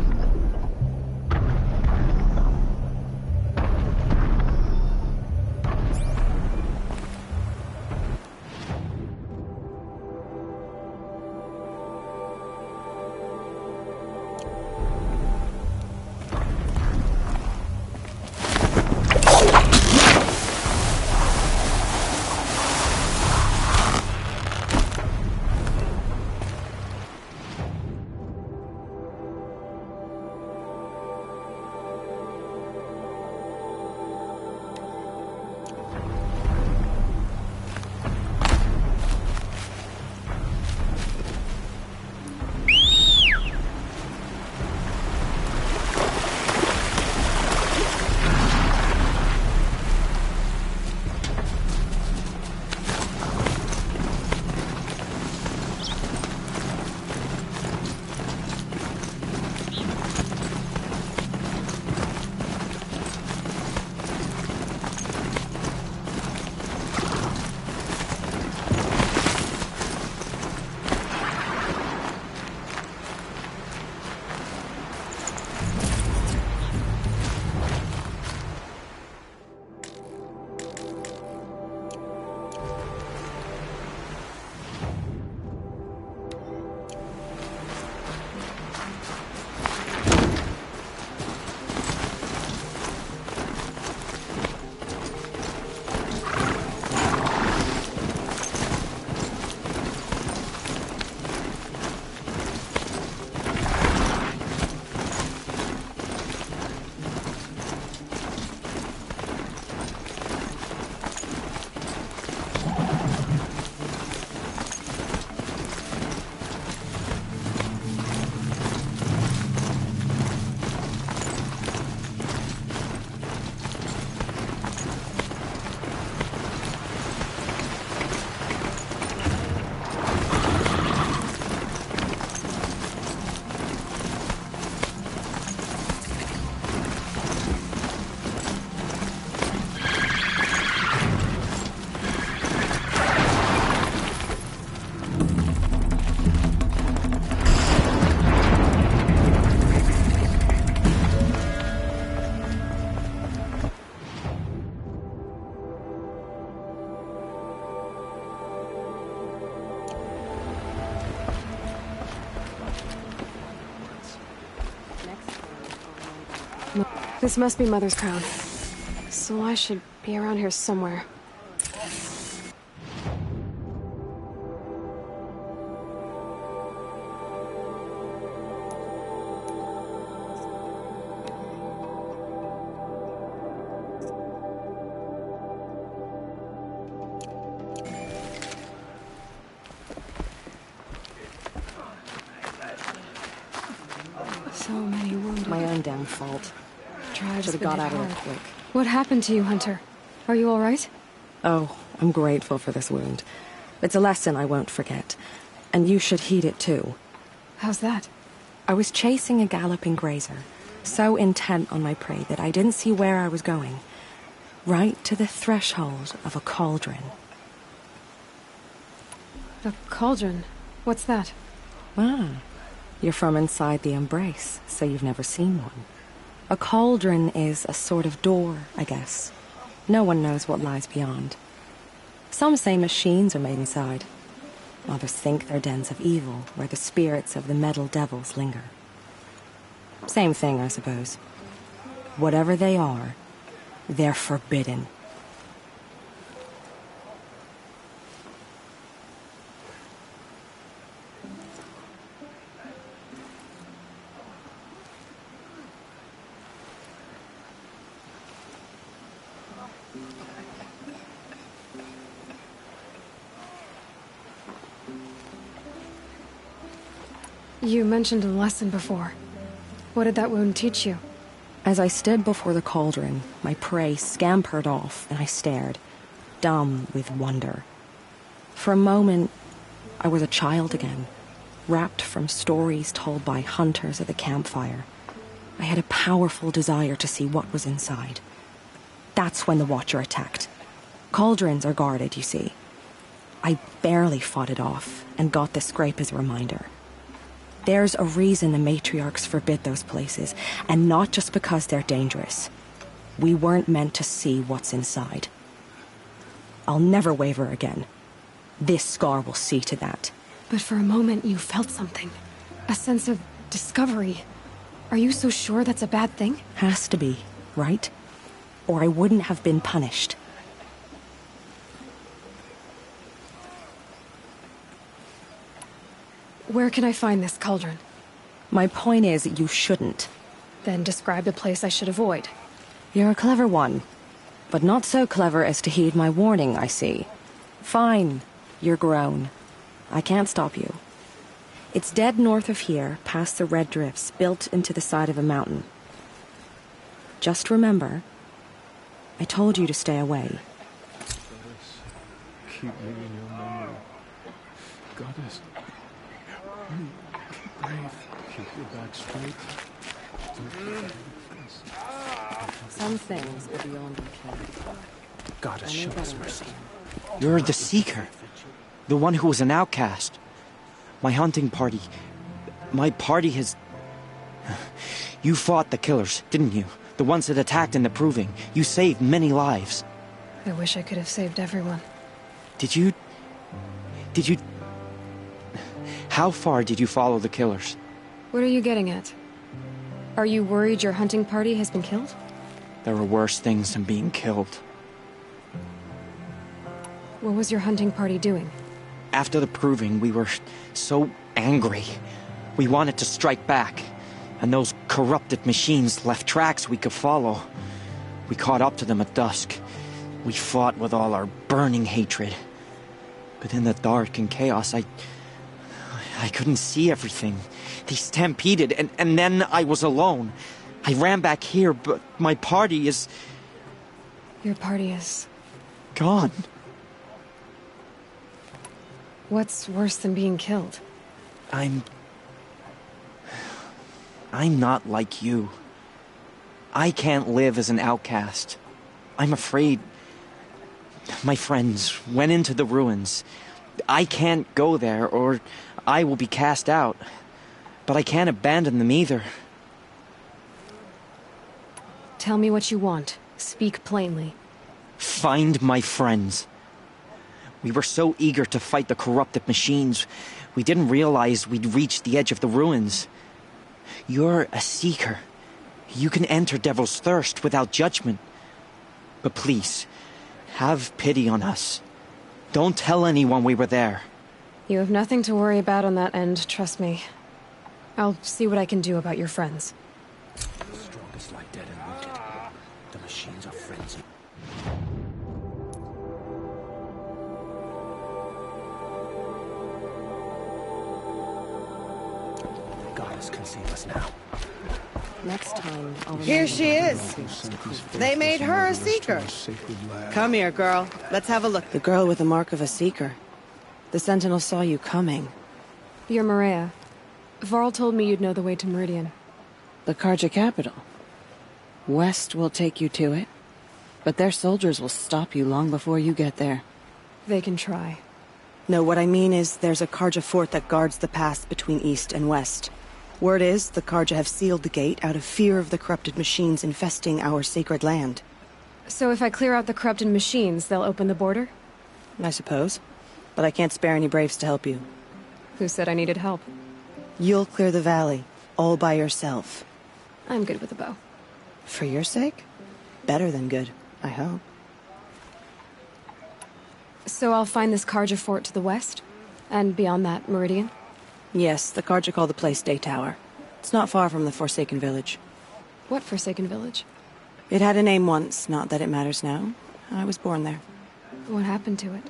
Speaker 2: This must be Mother's crown. So I should be around here somewhere.
Speaker 7: damn fault.
Speaker 2: Tribe's
Speaker 7: Should have
Speaker 2: been
Speaker 7: got
Speaker 2: hit
Speaker 7: out of there
Speaker 2: hard.
Speaker 7: quick.
Speaker 2: What happened to you, Hunter? Are you all right?
Speaker 7: Oh, I'm grateful for this wound. It's a lesson I won't forget. And you should heed it too.
Speaker 2: How's that?
Speaker 7: I was chasing a galloping grazer, so intent on my prey that I didn't see where I was going. Right to the threshold of a cauldron.
Speaker 2: A cauldron? What's that?
Speaker 7: Ah, you're from inside the Embrace, so you've never seen one. A cauldron is a sort of door, I guess. No one knows what lies beyond. Some say machines are made inside. Others think they're dens of evil, where the spirits of the metal devils linger. Same thing, I suppose. Whatever they are, they're forbidden.
Speaker 2: You mentioned a lesson before. What did that wound teach you?
Speaker 7: As I stood before the cauldron, my prey scampered off, and I stared, dumb with wonder. For a moment, I was a child again, wrapped from stories told by hunters at the campfire. I had a powerful desire to see what was inside. That's when the Watcher attacked. Cauldrons are guarded, you see. I barely fought it off, and got the scrape as a reminder. There's a reason the matriarchs forbid those places, and not just because they're dangerous. We weren't meant to see what's inside. I'll never waver again. This scar will see to that.
Speaker 2: But for a moment you felt something. A sense of discovery. Are you so sure that's a bad thing?
Speaker 7: Has to be, right? Or I wouldn't have been punished.
Speaker 2: Where can I find this cauldron?
Speaker 7: My point is, you shouldn't.
Speaker 2: Then describe the place I should avoid.
Speaker 7: You're a clever one, but not so clever as to heed my warning, I see. Fine, you're grown. I can't stop you. It's dead north of here, past the red drifts, built into the side of a mountain. Just remember, I told you to stay away.
Speaker 3: Keep me in your memory. Goddess. Keep brave. Keep your back straight.
Speaker 7: Some things are beyond our ken.
Speaker 5: Goddess, show us mercy. You're the Seeker. The one who was an outcast. My hunting party. My party has... You fought the killers, didn't you? The ones that attacked in the Proving. You saved many lives.
Speaker 2: I wish I could have saved everyone.
Speaker 5: Did you... How far did you follow the killers?
Speaker 2: What are you getting at? Are you worried your hunting party has been killed?
Speaker 5: There were worse things than being killed.
Speaker 2: What was your hunting party doing?
Speaker 5: After the Proving, we were so angry. We wanted to strike back. And those corrupted machines left tracks we could follow. We caught up to them at dusk. We fought with all our burning hatred. But in the dark and chaos, I couldn't see everything. They stampeded, and then I was alone. I ran back here, but my party is...
Speaker 2: Your party is...
Speaker 5: gone.
Speaker 2: What's worse than being killed?
Speaker 5: I'm not like you. I can't live as an outcast. I'm afraid... My friends went into the ruins. I can't go there, or I will be cast out. But I can't abandon them either.
Speaker 2: Tell me what you want. Speak plainly.
Speaker 5: Find my friends. We were so eager to fight the corrupted machines, we didn't realize we'd reached the edge of the ruins. You're a Seeker. You can enter Devil's Thirst without judgment. But please, have pity on us. Don't tell anyone we were there.
Speaker 2: You have nothing to worry about on that end, trust me. I'll see what I can do about your friends.
Speaker 5: The strongest lie dead and rooted. The machines are frenzied. The goddess can save us now.
Speaker 7: Next time, I'll
Speaker 12: Here she is. They made her a Seeker. Come here, girl. Let's have a look.
Speaker 7: The girl with the mark of a Seeker. The Sentinel saw you coming.
Speaker 2: You're Maria. Varl told me you'd know the way to Meridian.
Speaker 7: The Carja capital. West will take you to it, but their soldiers will stop you long before you get there.
Speaker 2: They can try.
Speaker 7: No, what I mean is there's a Carja fort that guards the pass between East and West. Word is, the Carja have sealed the gate out of fear of the corrupted machines infesting our sacred land.
Speaker 2: So if I clear out the corrupted machines, they'll open the border?
Speaker 7: I suppose. But I can't spare any braves to help you.
Speaker 2: Who said I needed help?
Speaker 7: You'll clear the valley, all by yourself.
Speaker 2: I'm good with a bow.
Speaker 7: For your sake? Better than good, I hope.
Speaker 2: So I'll find this Carja fort to the west? And beyond that, Meridian?
Speaker 7: Yes, the Carja call the place Day Tower. It's not far from the Forsaken Village.
Speaker 2: What Forsaken Village?
Speaker 7: It had a name once, not that it matters now. I was born there.
Speaker 2: What happened to it?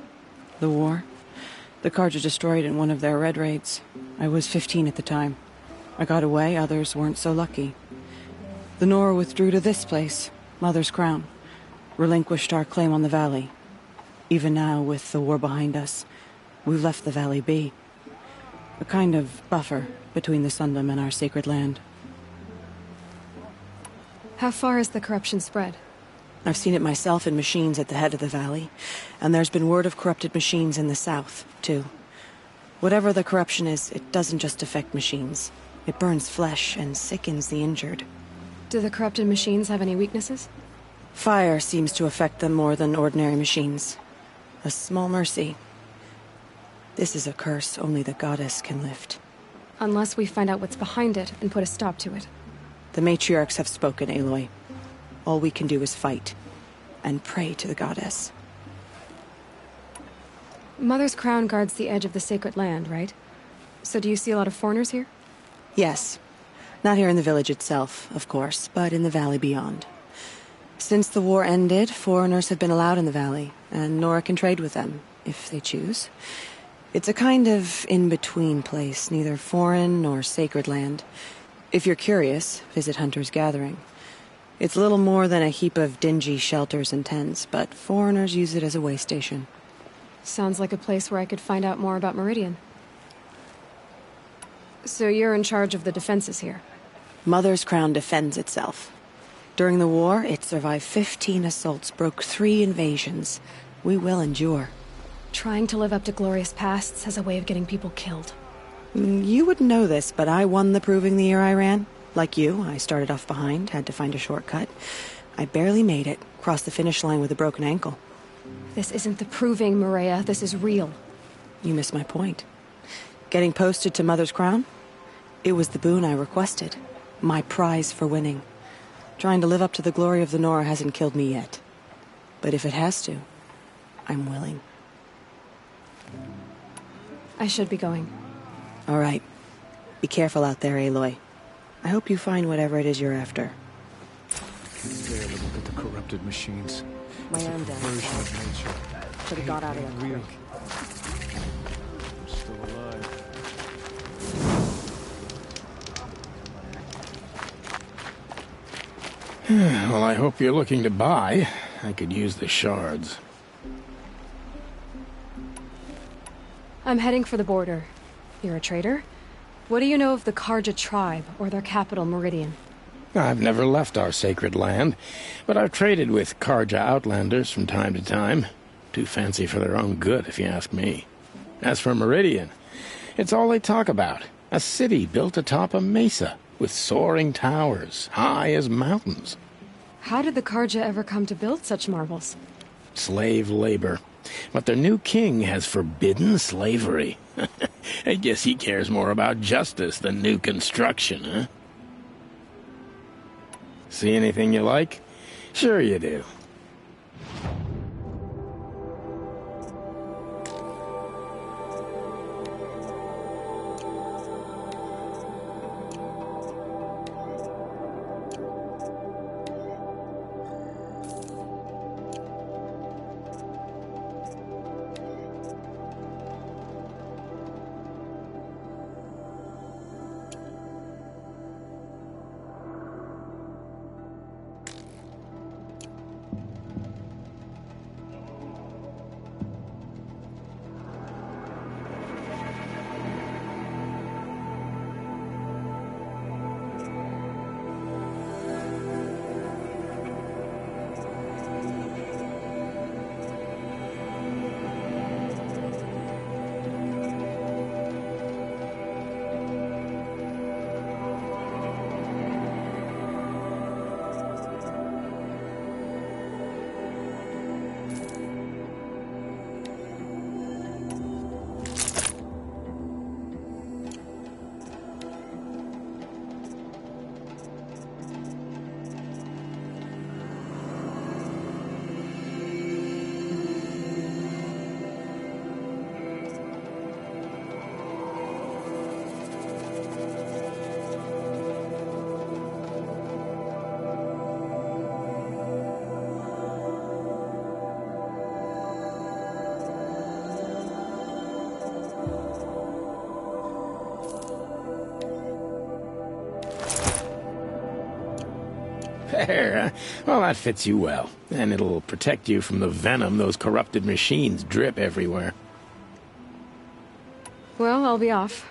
Speaker 7: The war. The Carja destroyed it in one of their red raids. I was 15 at the time. I got away, others weren't so lucky. The Nora withdrew to this place, Mother's Crown. Relinquished our claim on the valley. Even now, with the war behind us, we've left the valley be. A kind of buffer between the Sundom and our sacred land.
Speaker 2: How far has the corruption spread?
Speaker 7: I've seen it myself in machines at the head of the valley, and there's been word of corrupted machines in the south, too. Whatever the corruption is, it doesn't just affect machines. It burns flesh and sickens the injured.
Speaker 2: Do the corrupted machines have any weaknesses?
Speaker 7: Fire seems to affect them more than ordinary machines. A small mercy. This is a curse only the goddess can lift.
Speaker 2: Unless we find out what's behind it and put a stop to it.
Speaker 7: The matriarchs have spoken, Aloy. All we can do is fight, and pray to the goddess.
Speaker 2: Mother's Crown guards the edge of the sacred land, right? So do you see a lot of foreigners here?
Speaker 7: Yes. Not here in the village itself, of course, but in the valley beyond. Since the war ended, foreigners have been allowed in the valley, and Nora can trade with them, if they choose. It's a kind of in-between place, neither foreign nor sacred land. If you're curious, visit Hunter's Gathering. It's little more than a heap of dingy shelters and tents, but foreigners use it as a way station.
Speaker 2: Sounds like a place where I could find out more about Meridian. So you're in charge of the defenses here?
Speaker 7: Mother's Crown defends itself. During the war, it survived 15 assaults, broke 3 invasions. We will endure.
Speaker 2: Trying to live up to glorious pasts has a way of getting people killed.
Speaker 7: You wouldn't know this, but I won the Proving the year I ran. Like you, I started off behind, had to find a shortcut. I barely made it, crossed the finish line with a broken ankle.
Speaker 2: This isn't the Proving, Maria. This is real.
Speaker 7: You missed my point. Getting posted to Mother's Crown? It was the boon I requested. My prize for winning. Trying to live up to the glory of the Nora hasn't killed me yet. But if it has to, I'm willing.
Speaker 2: I should be going.
Speaker 7: All right. Be careful out there, Aloy. I hope you find whatever it is you're after.
Speaker 13: Stay a little bit, the corrupted machines.
Speaker 7: My own dad.
Speaker 13: Version of nature.
Speaker 7: Should have got out of there
Speaker 13: Real.
Speaker 7: quick.
Speaker 13: I'm still alive.
Speaker 14: Well, I hope you're looking to buy. I could use the shards.
Speaker 2: I'm heading for the border. You're a trader? What do you know of the Carja tribe, or their capital, Meridian?
Speaker 14: I've never left our sacred land, but I've traded with Carja outlanders from time to time. Too fancy for their own good, if you ask me. As for Meridian, it's all they talk about. A city built atop a mesa, with soaring towers, high as mountains.
Speaker 2: How did the Carja ever come to build such marvels?
Speaker 14: Slave labor. But their new king has forbidden slavery. I guess he cares more about justice than new construction, huh? See anything you like? Sure you do. There. Well, that fits you well. And it'll protect you from the venom those corrupted machines drip everywhere.
Speaker 2: Well, I'll be off.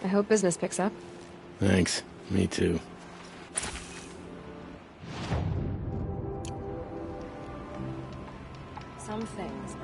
Speaker 2: I hope business picks up.
Speaker 14: Thanks. Me too.
Speaker 2: Some things.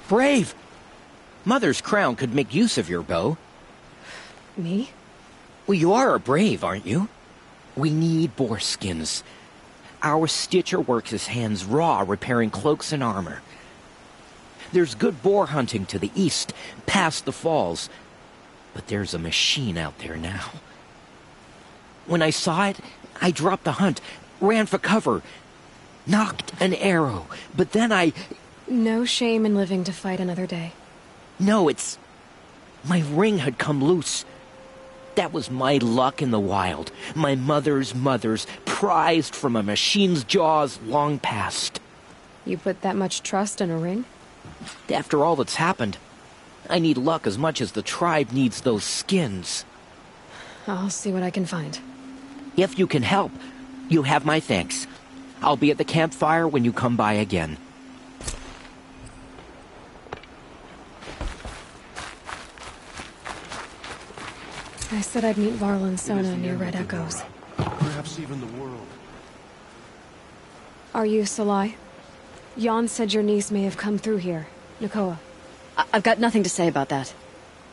Speaker 5: Brave! Mother's Crown could make use of your bow.
Speaker 2: Me?
Speaker 5: Well, you are a brave, aren't you? We need boar skins. Our Stitcher works his hands raw repairing cloaks and armor. There's good boar hunting to the east, past the falls. But there's a machine out there now. When I saw it, I dropped the hunt, ran for cover, knocked an arrow, but then I...
Speaker 2: No shame in living to fight another day.
Speaker 5: No, it's... my ring had come loose. That was my luck in the wild. My mother's prized from a machine's jaws long past.
Speaker 2: You put that much trust in a ring?
Speaker 5: After all that's happened, I need luck as much as the tribe needs those skins.
Speaker 2: I'll see what I can find.
Speaker 5: If you can help, you have my thanks. I'll be at the campfire when you come by again.
Speaker 2: I said I'd meet Varl and Sona near Red Echoes.
Speaker 13: Perhaps even the world.
Speaker 2: Are you Salai? Jan said your niece may have come through here. Nakoa.
Speaker 15: I've got nothing to say about that.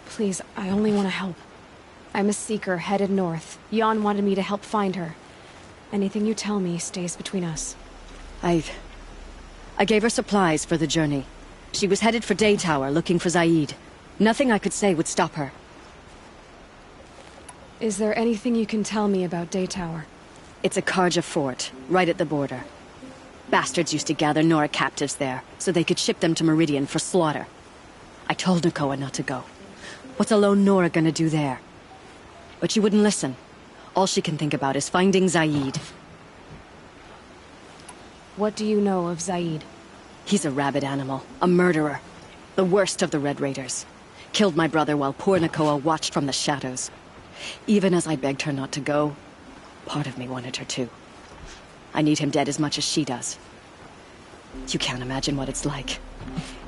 Speaker 2: Please, I only want to help. I'm a seeker headed north. Jan wanted me to help find her. Anything you tell me stays between us.
Speaker 15: I gave her supplies for the journey. She was headed for Daytower looking for Zaid. Nothing I could say would stop her.
Speaker 2: Is there anything you can tell me about Daytower?
Speaker 15: It's a Karja fort, right at the border. Bastards used to gather Nora captives there, so they could ship them to Meridian for slaughter. I told Nakoa not to go. What's a lone Nora gonna do there? But she wouldn't listen. All she can think about is finding Zaid.
Speaker 2: What do you know of Zaid?
Speaker 15: He's a rabid animal, a murderer. The worst of the Red Raiders. Killed my brother while poor Nakoa watched from the shadows. Even as I begged her not to go, part of me wanted her to. I need him dead as much as she does. You can't imagine what it's like.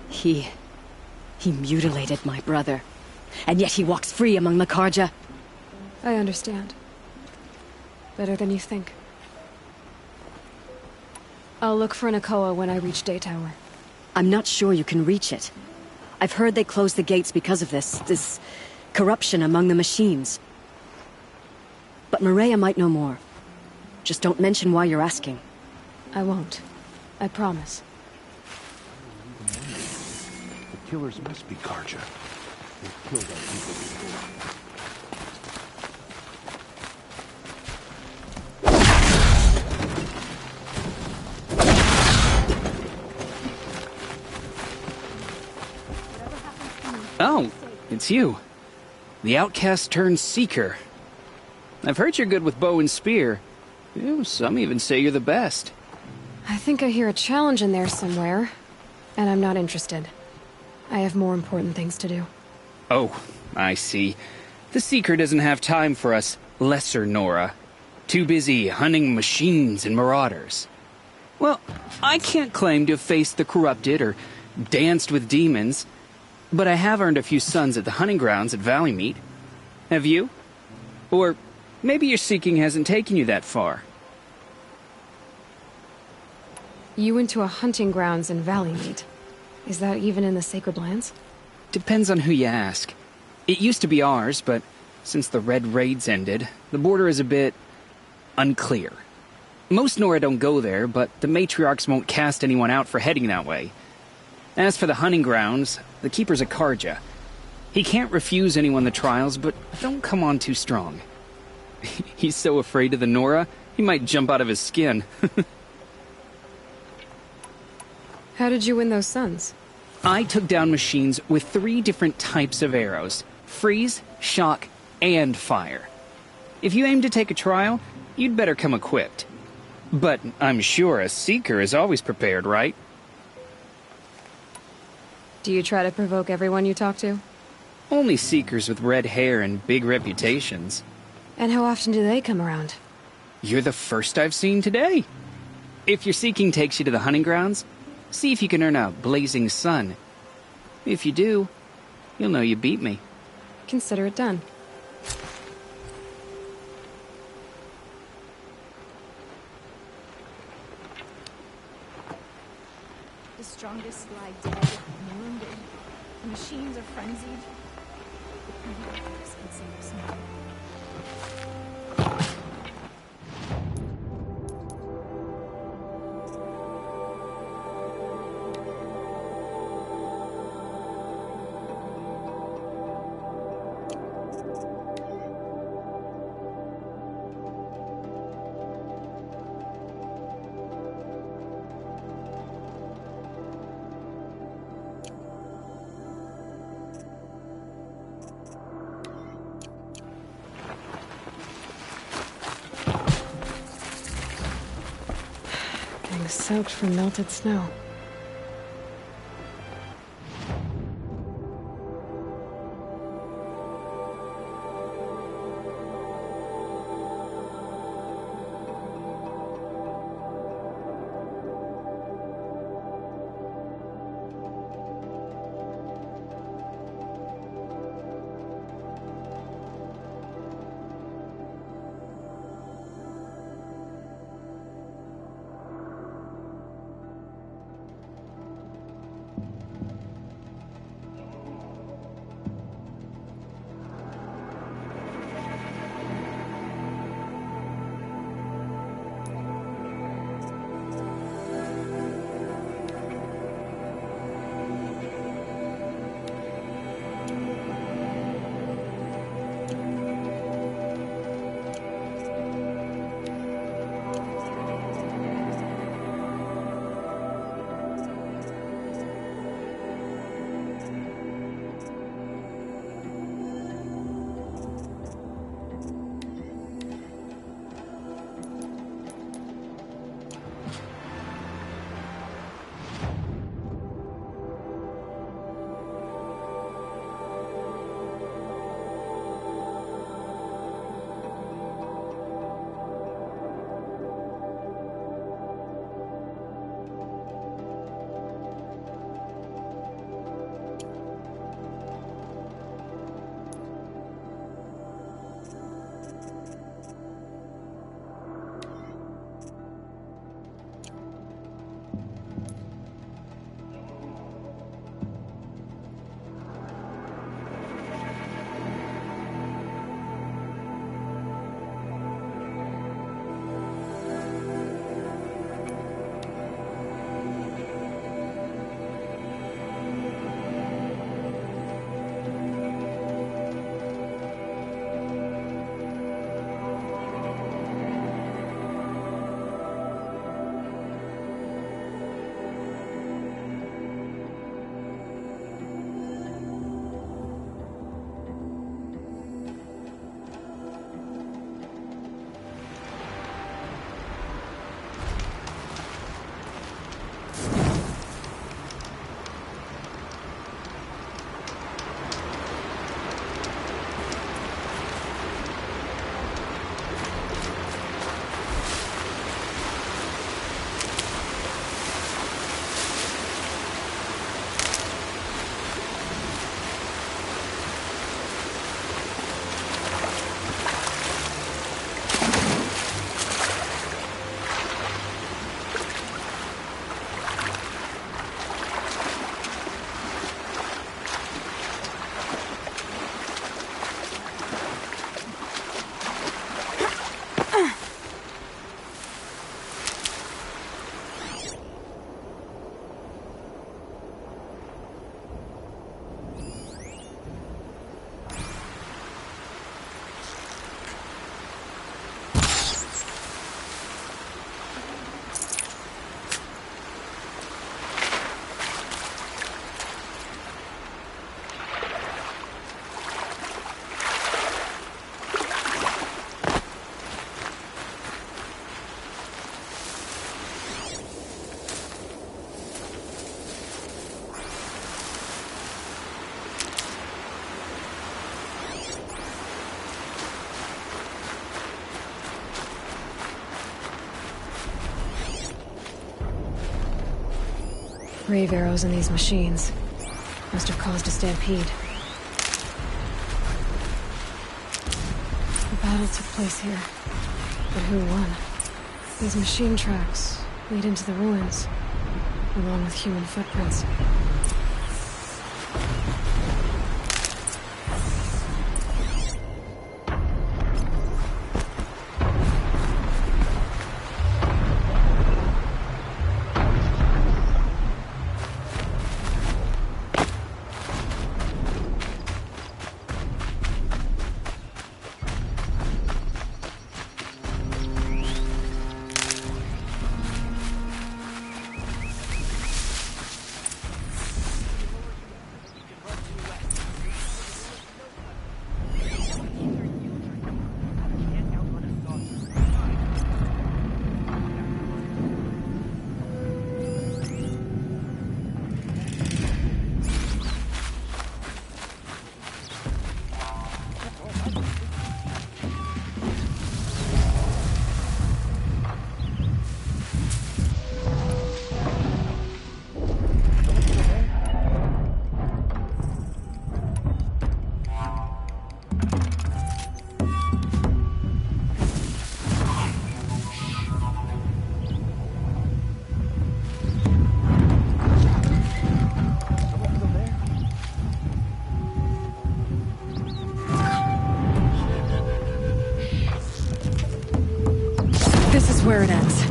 Speaker 15: He mutilated my brother. And yet he walks free among the Karja.
Speaker 2: I understand. Better than you think. I'll look for Nakoa when I reach Daytower.
Speaker 15: I'm not sure you can reach it. I've heard they closed the gates because of this corruption among the machines. But Maria might know more. Just don't mention why you're asking.
Speaker 2: I won't. I promise.
Speaker 13: The killers must be Karja. They've killed our people before.
Speaker 16: Oh, it's you. The outcast turned seeker. I've heard you're good with bow and spear. Some even say you're the best.
Speaker 2: I think I hear a challenge in there somewhere, and I'm not interested. I have more important things to do.
Speaker 16: Oh, I see. The Seeker doesn't have time for us lesser Nora. Too busy hunting machines and marauders. Well, I can't claim to have faced the corrupted or danced with demons, but I have earned a few sons at the hunting grounds at Valleymeet. Have you? Or maybe your seeking hasn't taken you that far.
Speaker 2: You went to a hunting grounds in Valleymeet. Is that even in the Sacred Lands?
Speaker 16: Depends on who you ask. It used to be ours, but since the Red Raids ended, the border is a bit unclear. Most Nora don't go there, but the matriarchs won't cast anyone out for heading that way. As for the hunting grounds, the Keeper's a Karja. He can't refuse anyone the trials, but don't come on too strong. He's so afraid of the Nora, he might jump out of his skin.
Speaker 2: How did you win those sons?
Speaker 16: I took down machines with 3 different types of arrows: freeze, shock, and fire. If you aim to take a trial, you'd better come equipped. But I'm sure a Seeker is always prepared, right?
Speaker 2: Do you try to provoke everyone you talk to?
Speaker 16: Only Seekers with red hair and big reputations.
Speaker 2: And how often do they come around?
Speaker 16: You're the first I've seen today. If your seeking takes you to the hunting grounds, see if you can earn a blazing sun. If you do, you'll know you beat me.
Speaker 2: Consider it done.
Speaker 9: The strongest lie dead, wounded. The machines are frenzied.
Speaker 2: Getting soaked from melted snow. Brave arrows in these machines. Must have caused a stampede. The battle took place here. But who won? These machine tracks lead into the ruins, along with human footprints. Where it ends.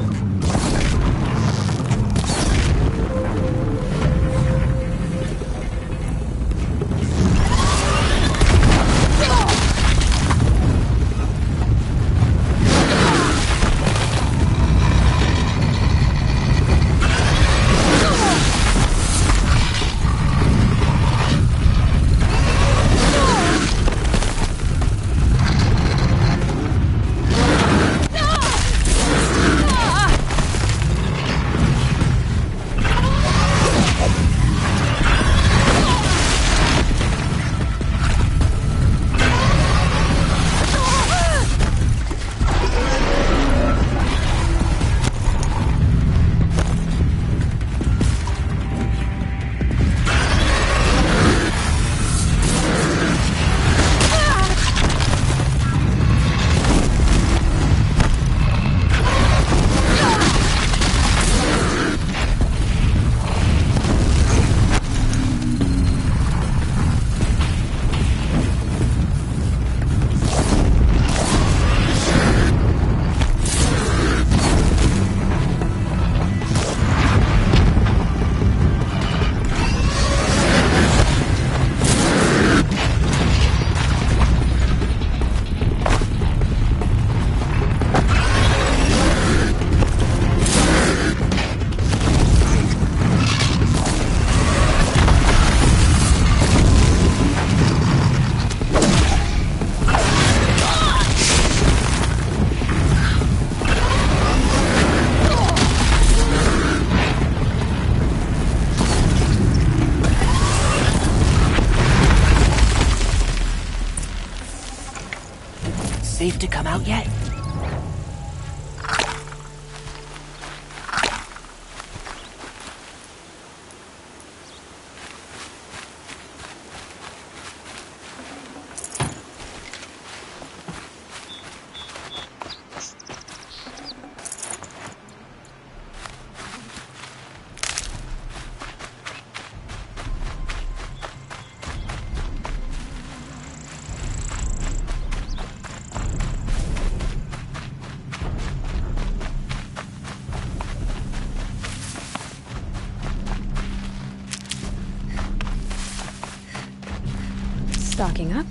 Speaker 17: Safe to come out yet?
Speaker 2: Stocking up.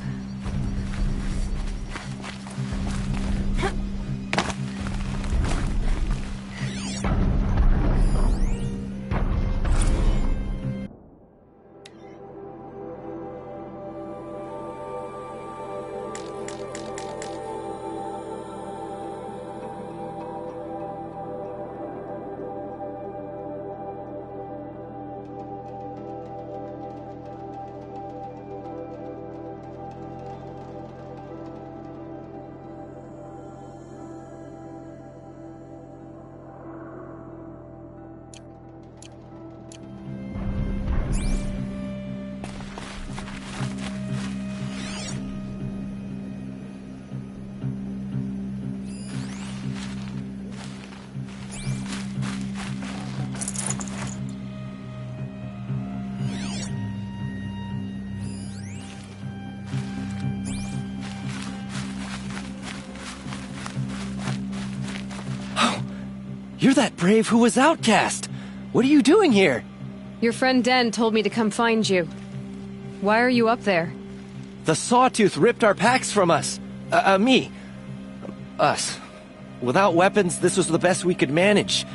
Speaker 17: You're that brave who was outcast! What are you doing here?
Speaker 2: Your friend Den told me to come find you. Why are you up there?
Speaker 17: The Sawtooth ripped our packs from us. Me. Us. Without weapons, this was the best we could manage.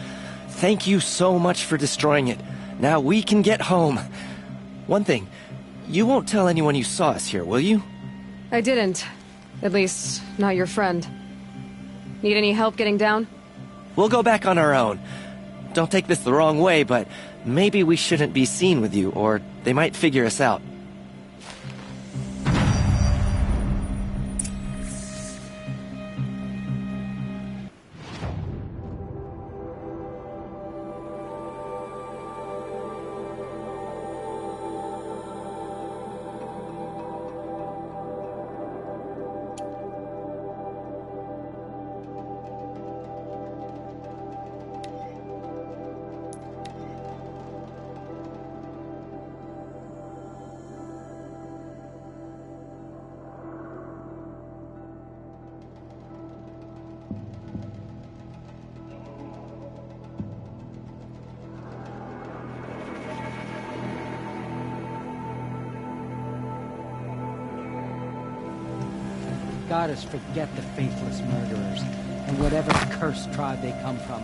Speaker 17: Thank you so much for destroying it. Now we can get home. One thing, you won't tell anyone you saw us here, will you?
Speaker 2: I didn't. At least, not your friend. Need any help getting down?
Speaker 17: We'll go back on our own. Don't take this the wrong way, but maybe we shouldn't be seen with you, or they might figure us out.
Speaker 1: God us forget the faithless murderers and whatever cursed tribe they come from.